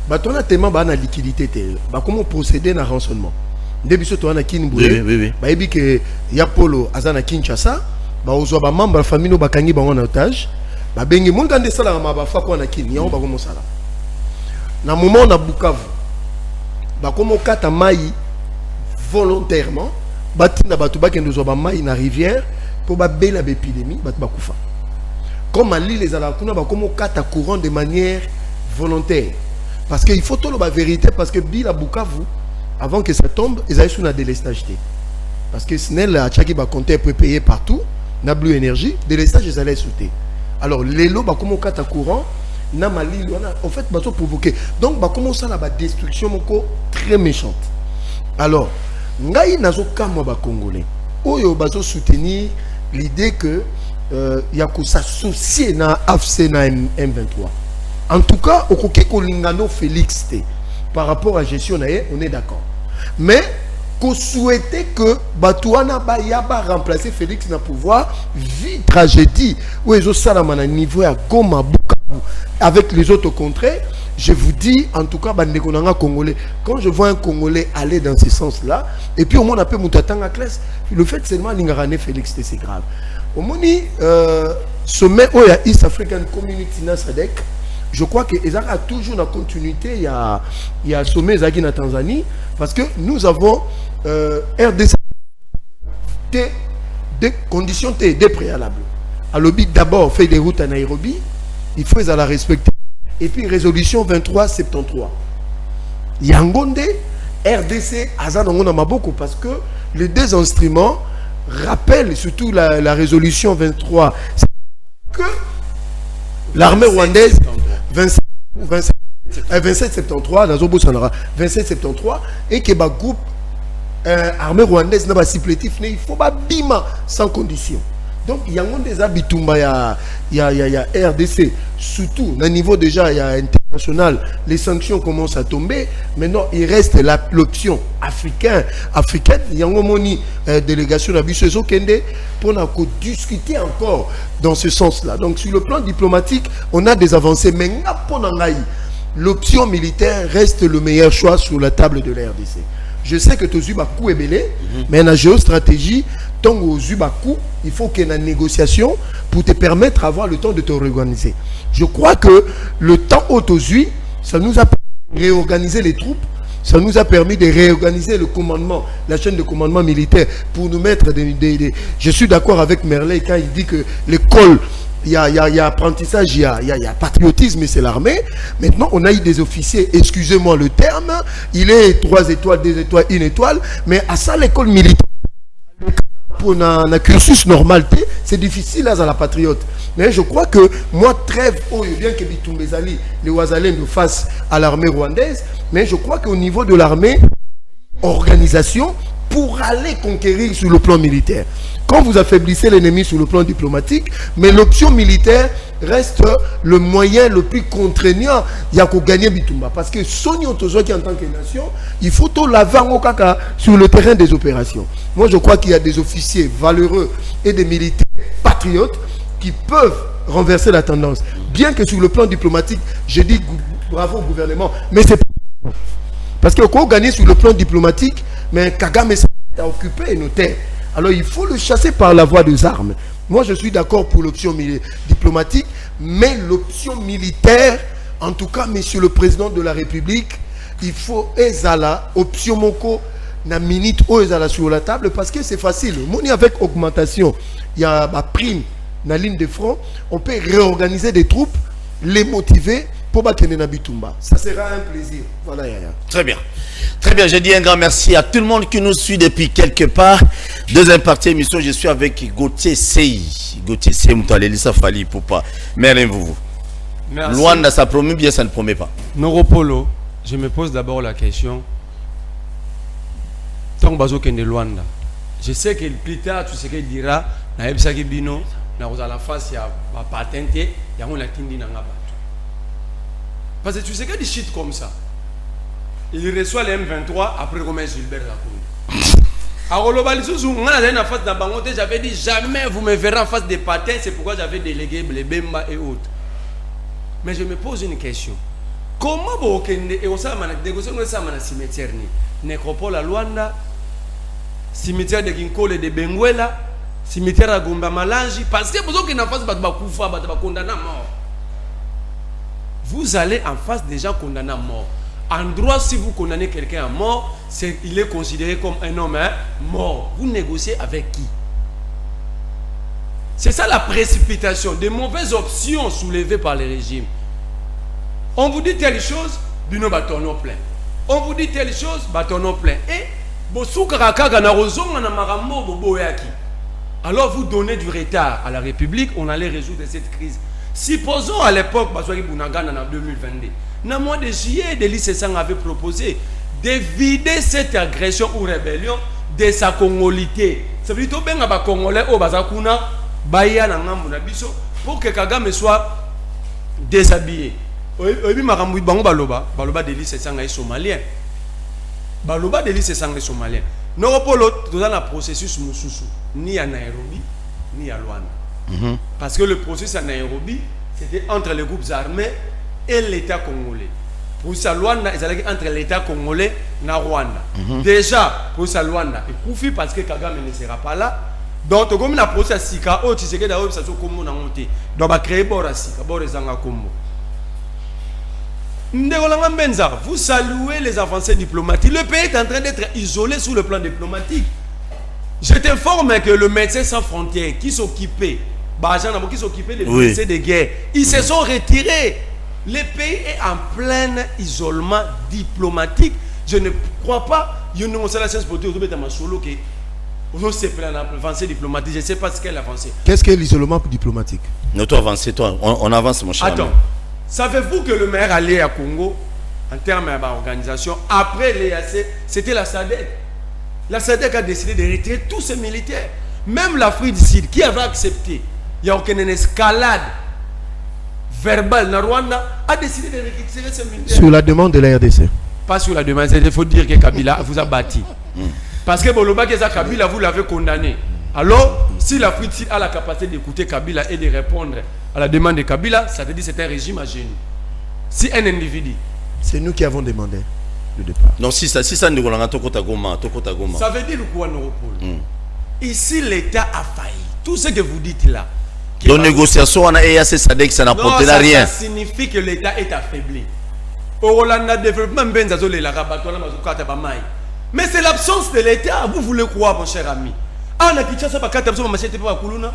On a tellement de liquidité. Comment procéder à un rançonnement? Depuis que tu as Kinboué, il y a Polo, Azana Kinshasa, il y a membre de la famille qui est en otage. Il y a des gens qui sont en Kinshasa. Il y a un moment où Bukavu, comment on maï volontairement, il y a une rivière pour une belle épidémie. comme à Lille, les Alakuna, comme quatre courant de manière volontaire. Parce qu'il faut tout la vérité, parce que Bila Bukavu, avant que ça tombe, ils avaient sous la délestage. Parce que Snell, à Tchaki, compter peut payer partout, n'a plus énergie, délestage, ils allaient sauter. Alors, les lots, comme quatre courant, n'a Mali, en fait, ils provoqué. Donc, comment ça, la destruction très méchante. Alors, ngai nazo kama ba Congolais. Oyo bazo soutenir l'idée que y a que s'associer na AFC na M23. En tout cas, au koke kolingano Félix té par rapport à gestion na on est d'accord. Mais qu'on souhaitait que Batouana Bayaba remplacer Félix na pouvoir, vie tragédie où ils ont salama na niveau à Goma Bukavu avec les autres contrées. Je vous dis, en tout cas, Congolais, quand je vois un Congolais aller dans ce sens-là, et puis au moins on appelle Moutatanga classe, le fait seulement Lingarane Félix, c'est grave. Au moins, sommet où il y a East African Community Nasadek, je crois que ils ont toujours la continuité, il y a sommet Zagi na Tanzanie, parce que nous avons RDC des conditions des préalables. À l'objet d'abord fait des routes à Nairobi, il faut les la respecter. Et puis résolution 2373. Yangonde, RDC, Azanongo Maboko, parce que les deux instruments rappellent surtout la résolution 23 que l'armée rwandaise 2773 dans Zobo Sanara 2773 et que le groupe armée rwandaise n'a pas supplétif, il faut pas bima sans condition. Donc, il y a des habitumba, il y a RDC, surtout, au niveau déjà il y a international, les sanctions commencent à tomber. Maintenant, il reste l'option africaine. Il y a une délégation d'Abissezo Kende pour discuter encore dans ce sens-là. Donc, sur le plan diplomatique, on a des avancées. Mais l'option militaire reste le meilleur choix sur la table de la RDC. Je sais que tu as coup est belé, mais la géostratégie, tant que tu as il faut qu'il y ait une négociation pour te permettre d'avoir le temps de te réorganiser. Je crois que le temps autosuit, ça nous a permis de réorganiser les troupes, ça nous a permis de réorganiser le commandement, la chaîne de commandement militaire pour nous mettre des... Je suis d'accord avec Merlet quand il dit que l'école... Il y a apprentissage, il y a patriotisme, c'est l'armée. Maintenant, on a eu des officiers, excusez-moi le terme, il est 3 étoiles, 2 étoiles, 1 étoile, mais à ça, l'école militaire, pour un cursus normal, c'est difficile à la patriote. Mais je crois que moi, trêve, bien que les Ouazalais nous fassent à l'armée rwandaise, mais je crois qu'au niveau de l'armée, organisation, pour aller conquérir sur le plan militaire. Quand vous affaiblissez l'ennemi sur le plan diplomatique, mais l'option militaire reste le moyen le plus contraignant, il y a qu'à gagner Bitumba. Parce que Sony Otozo qui en tant que nation, il faut tout laver au caca sur le terrain des opérations. Moi je crois qu'il y a des officiers valeureux et des militaires patriotes qui peuvent renverser la tendance. Bien que sur le plan diplomatique, je dis bravo au gouvernement, mais c'est pas... Parce que quand on gagne sur le plan diplomatique, mais Kagame a occupé nos terres. Alors il faut le chasser par la voie des armes. Moi je suis d'accord pour l'option diplomatique, mais l'option militaire, en tout cas, monsieur le président de la République, il faut ezala option moko na minute o ezala sur la table parce que c'est facile. Moni avec augmentation, il y a ma prime na ligne de front, on peut réorganiser des troupes, les motiver pour battre na Bitumba. Ça sera un plaisir. Voilà, Yaya. Très bien. Très bien, je dis un grand merci à tout le monde qui nous suit depuis quelque part. Deuxième partie émission, je suis avec Gauthier Sey. Gauthier Sey, Moutalelisa Fali Poupa. Merlin vous. Merci. Luanda, ça promet bien, ça ne promet pas. Noropolo, je me pose d'abord la question. Tant bazo kende Luanda. Je sais que plus tard, tu sais qu'il dira, na ebsaki bino, na rosa la face ya ba patente, ya on la tindi na ngaba. Parce que tu sais que des shit comme ça. Il reçoit les M23 après Romain Gilbert Lacour. J'avais dit jamais vous me verrez en face des patins, c'est pourquoi j'avais délégué les Bemba et autres. Mais je me pose une question. Comment vous négocier un cimetière Nécropole à Luanda, cimetière de Ginkole de Benguela, cimetière à Gomba Malangi, parce que vous avez en face de condamnés à mort. Vous allez en face des gens condamnés à mort. En droit, si vous condamnez quelqu'un à mort, il est considéré comme un homme mort. Vous négociez avec qui? C'est ça la précipitation, des mauvaises options soulevées par les régimes. On vous dit telle chose, bino batono plein. On vous dit telle chose, batono plein. Et alors vous donnez du retard à la République, on allait résoudre cette crise. Supposons à l'époque, en 2022, dans le mois de juillet, Delis Sassang avait proposé de vider cette agression ou rébellion de sa congolité. Ça veut dire que les Congolais pour que Kagame soit déshabillé. Baloba Delis Sassang est somalien. Baloba Delis Sassang est somalien. Nous avons dans le processus ni à Nairobi, ni à Luanda. Parce que le processus à Nairobi, c'était entre les groupes armés et l'État congolais. Pour ça, Luanda, c'est entre l'État congolais et Rwanda. Déjà, pour ça, Luanda est Koufi parce que Kagame ne sera pas là. Donc, comme la procès à Sika, tu sais que d'ailleurs, ça se comme on a monté. Donc, on va créer Bora Sika, Bora Zanga Kombo. Vous saluez les avancées diplomatiques. Le pays est en train d'être isolé sur le plan diplomatique. Je t'informe que le Médecins sans frontières qui s'occupait des blessés de guerre, ils se sont retirés. Le pays est en plein isolement diplomatique. Je ne crois pas. Je ne sais diplomatique. Je ne sais pas ce qu'elle a avancé. Qu'est-ce qu'est l'isolement diplomatique? Non, toi avance, toi. On avance, mon cher. Attends. Savez-vous que le maire allé à Congo, en termes d'organisation, après l'EAC, c'était la SADC. La SADC a décidé de retirer tous ses militaires. Même l'Afrique du Sud, qui avait accepté, il y a aucune escalade verbale dans Rwanda, a décidé de retirer ses militaires. Sur la demande de la RDC. Pas sur la demande, il faut dire que Kabila vous a bâti. Parce que Boloba Kabila, vous l'avez condamné. Alors, si l'Afrique du Sud a la capacité d'écouter Kabila et de répondre à la demande de Kabila, ça veut dire que c'est un régime à génie. Si un individu... C'est nous qui avons demandé le départ. Non, si ça nous avons Tokota Goma. Ça veut dire quoi, Neuropol? Ici, l'État a failli. Tout ce que vous dites là... Donc, négociation, on a EAC SADC, ça n'apporte rien. Ça signifie que l'État est affaibli. Au Rwanda, développement, mais c'est l'absence de l'État. Vous voulez croire, mon cher ami? Ah, na Kinshasa, pas 4 personnes, machete pas Kuluna.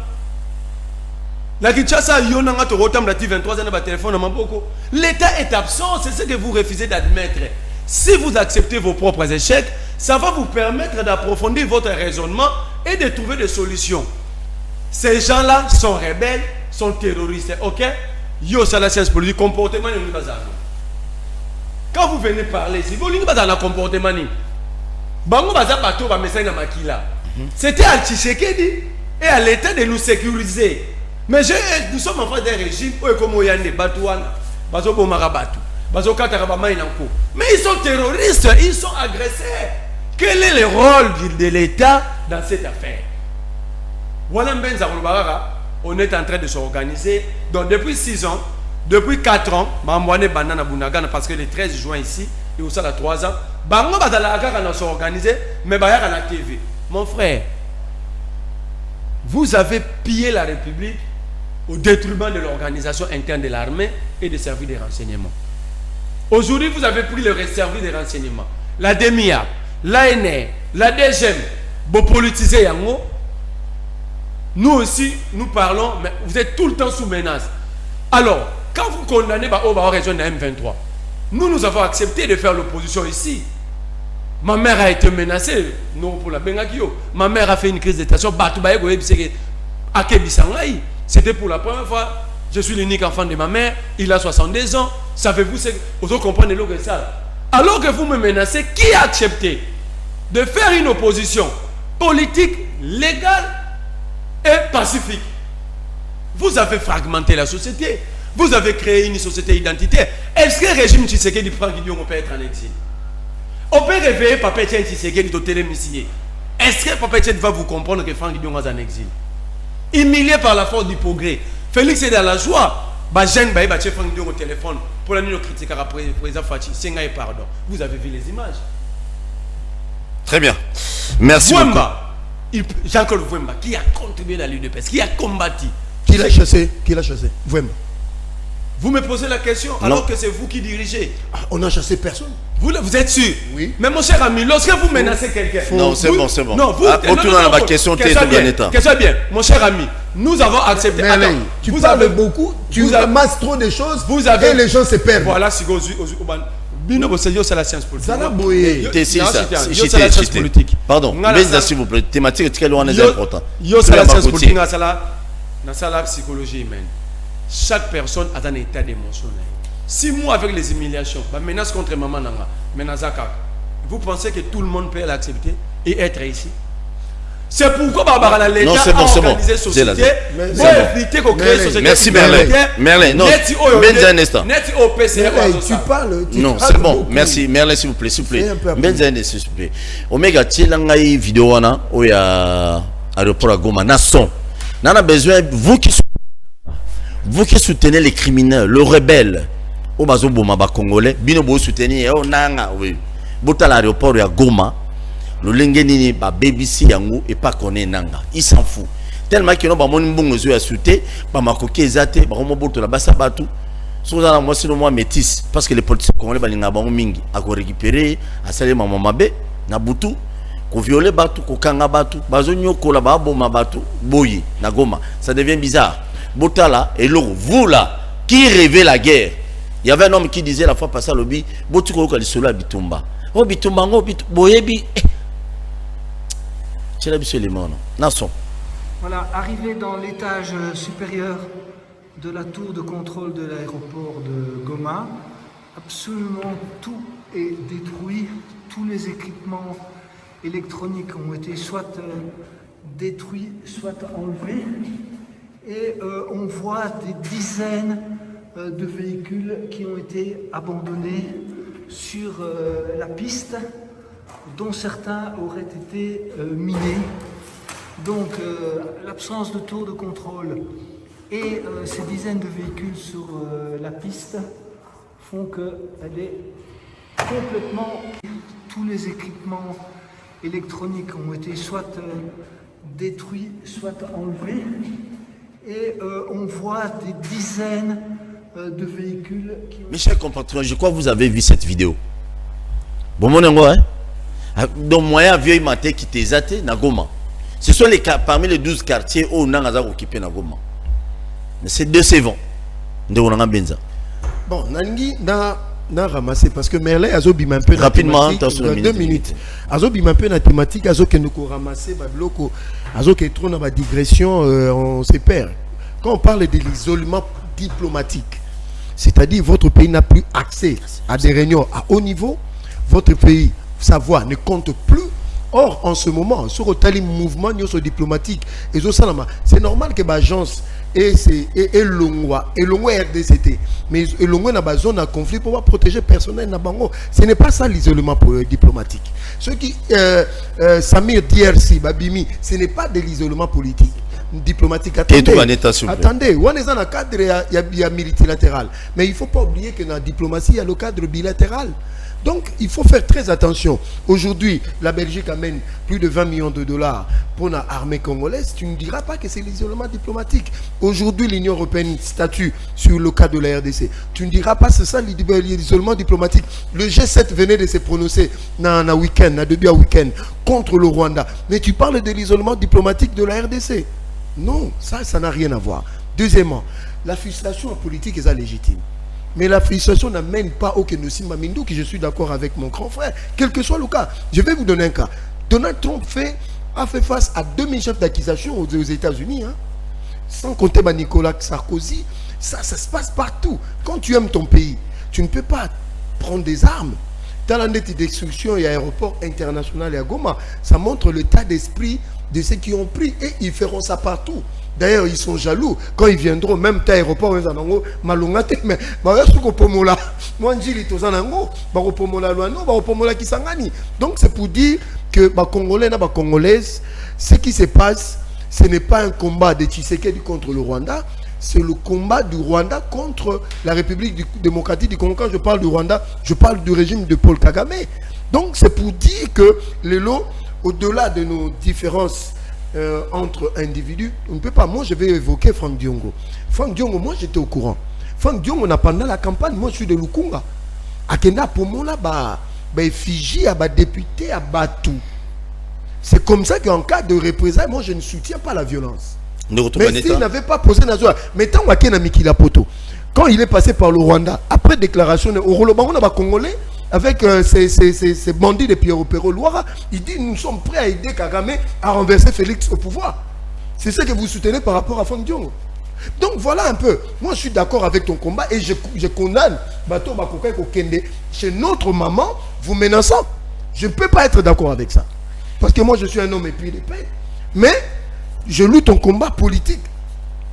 La Kinshasa, il y a un 23 ans de téléphone à Mamboko. L'État est absent, c'est ce que vous refusez d'admettre. Si vous acceptez vos propres échecs, ça va vous permettre d'approfondir votre raisonnement et de trouver des solutions. Ces gens-là sont rebelles, sont terroristes, ok? Yo, ça la science politique, comportement, quand vous venez parler, si vous voulez pas dans le comportement, bango baza bateau ba message na makila. C'était à Tshisekedi et à l'État de nous sécuriser. Mais nous sommes en face d'un régime où comme Oyane Batouana, bazo bomara batu, bazo katara ba mai nanko. Mais ils sont terroristes, ils sont agresseurs. Quel est le rôle de l'État dans cette affaire? Voilà Mbenza Roubarara, on est en train de s'organiser. Donc depuis 6 ans, depuis 4 ans, Mamouane Banana Bunagana, parce que le 13 juin ici, et aussi à 3 ans, Bango Badalaka on s'est organisé, mais Bayaka na TV. Mon frère, vous avez pillé la République au détriment de l'organisation interne de l'armée et des services de renseignement. Aujourd'hui, vous avez pris le service de renseignement, la DEMIA, l'ANR, la DGM, vous politisez Yango. Nous aussi, nous parlons, mais vous êtes tout le temps sous menace. Alors, quand vous condamnez la région de la M23, nous avons accepté de faire l'opposition ici. Ma mère a été menacée, non pour la Bengakio. Ma mère a fait une crise de tension. C'était pour la première fois. Je suis l'unique enfant de ma mère. Il a 62 ans. Savez-vous ce que vous comprenez ça? Alors que vous me menacez, qui a accepté de faire une opposition politique, légale et pacifique? Vous avez fragmenté la société. Vous avez créé une société identitaire. Est-ce que le régime Tshisekedi prend Guillaume peut être en exil? On peut réveiller Papa Etienne Tshisekedi de télémissier. Est-ce que Papa Etienne va vous comprendre que Franck Guillaume est en exil? Humilié par la force du progrès. Félix est dans la joie. Jeanne Baye Bache Franck Guillaume au téléphone pour la nuit critique à président Fachi. Senga et pardon. Vous avez vu les images. Très bien. Merci Wemba, Jean-Claude Wemba, qui a contribué à l'UDPS, qui a combattu. Qui l'a chassé? Qui l'a chassé? Wemba. Vous me posez la question alors que c'est vous qui dirigez. On n'a chassé personne. Vous êtes sûr? Oui. Mais mon cher ami, lorsque vous menacez quelqu'un... Non, c'est bon, c'est bon. Non, vous... Retournons à la question. Question bien. Mon cher ami, Nous avons accepté. Mais Attends, tu vous parles avez beaucoup, tu vous avez- ramasses trop de choses vous avez et les gens se perdent. Voilà, c'est Bino Bossé, c'est la science politique. Zala Boye. T'es si Non, ça. c'est la science politique. Pardon, Ngala mais sa- s'il vous plaît, thématique très loin est important. Yo, c'est la science politique. Dans la psychologie humaine, chaque personne a un état d'émotion. Si moi, avec les humiliations, ma menace contre maman, menace à Kaka, vous pensez que tout le monde peut l'accepter et être ici? C'est pourquoi Barbara l'État Non, c'est bon, a c'est bon. organisé société Mais pour c'est bon. éviter qu'on crée société. Merci, Merlin. Merlin, non, Benz un instant. Net au PCR. Tu parles. Non, parles c'est bon. beaucoup. Merci. Merlin, s'il vous plaît. S'il vous plaît. Fais un peu après. Benz un instant, s'il vous plaît. Omega, tu as une vidéo où il y a aéroport à Goma. Nasson. On a besoin, vous qui soutenez les criminels, le rebelle, au bazo boma ba congolais, bino bo soutenir, oh nanga, oui. Bota l'aéroport à Goma. Le lengeni ba BBC yango et pas connaît nanga, il s'en fout tellement que non ba mon mbongo zo ya souté ba makoki ezate ba mo boto la basa batu so za moi c'est moi métis parce que les politiciens congolais balinga ba mingi a ko récupérer a saler mama mabe na butu ko violer batu ko kanga batu bazo nyokola ba boma batu boyi na Goma, ça devient bizarre. Botala et l'eau vous là qui rêvait la guerre. Il y avait un homme qui disait la fois passée à l'obi botu ko li solo bitumba o bitumba ngo bit boyebi. Voilà, arrivé dans l'étage supérieur de la tour de contrôle de l'aéroport de Goma, absolument tout est détruit, tous les équipements électroniques ont été soit détruits, soit enlevés, et on voit des dizaines de véhicules qui ont été abandonnés sur la piste, dont certains auraient été minés. Donc l'absence de tour de contrôle et ces dizaines de véhicules sur la piste font qu'elle est complètement... Tous les équipements électroniques ont été soit détruits, soit enlevés. Et on voit des dizaines de véhicules qui... Mes chers compatriotes, je crois que vous avez vu cette vidéo. Bon, mon ango, hein? Donc, moyen vieux matin qui t'est zaté, na Goma. Ce sont parmi les 12 quartiers où on a occupé na Goma. C'est décevant. Bon, Nangi, na ramasser parce que Merlin a zobim un peu rapidement, dans 2 minutes. Azobim un peu la thématique, azo que nous ramasser, babloko, azo que trop dans ma digression, on se perd. Quand on parle de l'isolement diplomatique, c'est-à-dire votre pays n'a plus accès à des réunions à haut niveau, votre pays, sa voix ne compte plus. Or, en ce moment, sur le mouvement diplomatique, c'est normal que l'agence et l'ongwa RDCT, mais l'ongwa n'a pas zone à conflit pour protéger le personnel. Ce n'est pas ça l'isolement diplomatique. Ce qui, Samir DRC, Babimi, ce n'est pas de l'isolement politique. Diplomatique. Attendez, on est dans le cadre multilatéral. Mais il ne faut pas oublier que dans la diplomatie, il y a le cadre bilatéral. Donc, il faut faire très attention. Aujourd'hui, la Belgique amène plus de 20 millions de dollars pour l'armée congolaise. Tu ne diras pas que c'est l'isolement diplomatique. Aujourd'hui, l'Union européenne statue sur le cas de la RDC. Tu ne diras pas que c'est ça l'isolement diplomatique. Le G7 venait de se prononcer dans un week-end, dans deux week-end, contre le Rwanda. Mais tu parles de l'isolement diplomatique de la RDC. Non, ça n'a rien à voir. Deuxièmement, la frustration politique est légitime. Mais la frustration n'amène pas au Kenosi Mamindou, que je suis d'accord avec mon grand frère, quel que soit le cas. Je vais vous donner un cas. Donald Trump a fait face à 2000 chefs d'accusation aux États-Unis. Hein. Sans compter Nicolas Sarkozy, ça se passe partout. Quand tu aimes ton pays, tu ne peux pas prendre des armes. Dans la nette destruction et aéroport international et à Goma, ça montre l'état d'esprit de ceux qui ont pris et ils feront ça partout. D'ailleurs, ils sont jaloux quand ils viendront, même à l'aéroport, ils ont malongate, mais donc c'est pour dire que les Congolais et les Congolaises, ce qui se passe, ce n'est pas un combat de Tshisekedi contre le Rwanda, c'est le combat du Rwanda contre la République démocratique du Congo. Quand je parle du Rwanda, je parle du régime de Paul Kagame. Donc c'est pour dire que les lots, au-delà de nos différences entre individus, on ne peut pas. Moi, je vais évoquer Franck Diongo. Franck Diongo, moi, j'étais au courant. Franck Diongo, pendant la campagne, moi, je suis de Lukunga. Akenda, pour moi, là, effigie à député à Batou. C'est comme ça qu'en cas de représailles, moi, je ne soutiens pas la violence. Mais s'il n'avait pas posé Nazoa, mais tant qu'il a Mikila Poto, quand il est passé par le Rwanda, après déclaration au Rolobango, on a Congolais, avec ces bandits de Pierre Opéro Loira, il dit nous sommes prêts à aider Kagame à renverser Félix au pouvoir. C'est ce que vous soutenez par rapport à Fondiongo. Donc voilà un peu. Moi je suis d'accord avec ton combat et je condamne Bato Bakokai Kokende chez notre maman vous menaçant. Je ne peux pas être d'accord avec ça. Parce que moi je suis un homme épris de paix. Mais je lutte ton combat politique.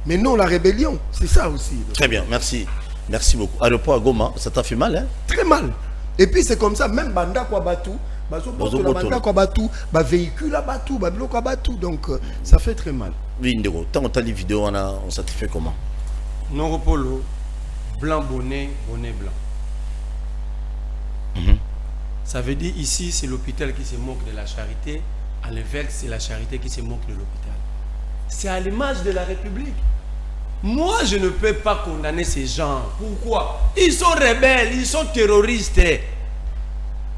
Mais non la rébellion. C'est ça aussi. Très bien, merci. Merci beaucoup. Aéroport à Goma, ça t'a fait mal, hein? Très mal. Et puis c'est comme ça, même Banda kwa Batu, Banda kwa Batu, véhicule à Batu, bloc à Batu. Donc ça fait très mal. Oui, Ndego, tant on t'a les vidéos, on satisfait comment? Noropolo, blanc bonnet, bonnet blanc. Ça veut dire ici, c'est l'hôpital qui se moque de la charité. À l'inverse, c'est la charité qui se moque de l'hôpital. C'est à l'image de la République. Moi, je ne peux pas condamner ces gens. Pourquoi? Ils sont rebelles, ils sont terroristes.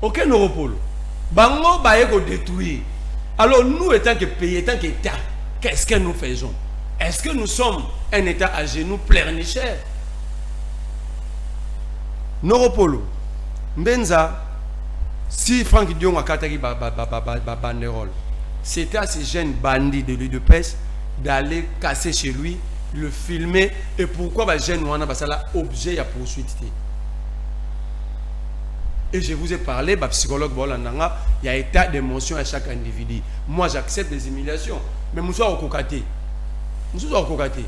Ok, Noropolo. Bango Bayeko détruit. Alors, nous, étant que pays, étant qu'État, qu'est-ce que nous faisons? Est-ce que nous sommes un État à genoux pleurnicheur? Noropolo. Mbenza. Si Franck Dion a kataki banderole, c'était à ces jeunes bandits de l'UDPS d'aller casser chez lui, le filmer, et pourquoi les jeunes ont un objet à poursuite. Et je vous ai parlé, psychologue Bolandanga, il y a état d'émotion à chaque individu. Moi j'accepte des humiliations, mais nous sommes au cocaté. Nous sommes au cocaté.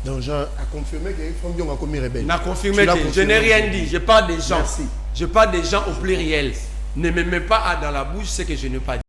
Donc j'ai confirmé que Franck Dion a commis rebelle. Je n'ai rien dit, je parle des gens. Merci. Je parle des gens au pluriel. Ne me mets pas dans la bouche ce que je n'ai pas dit.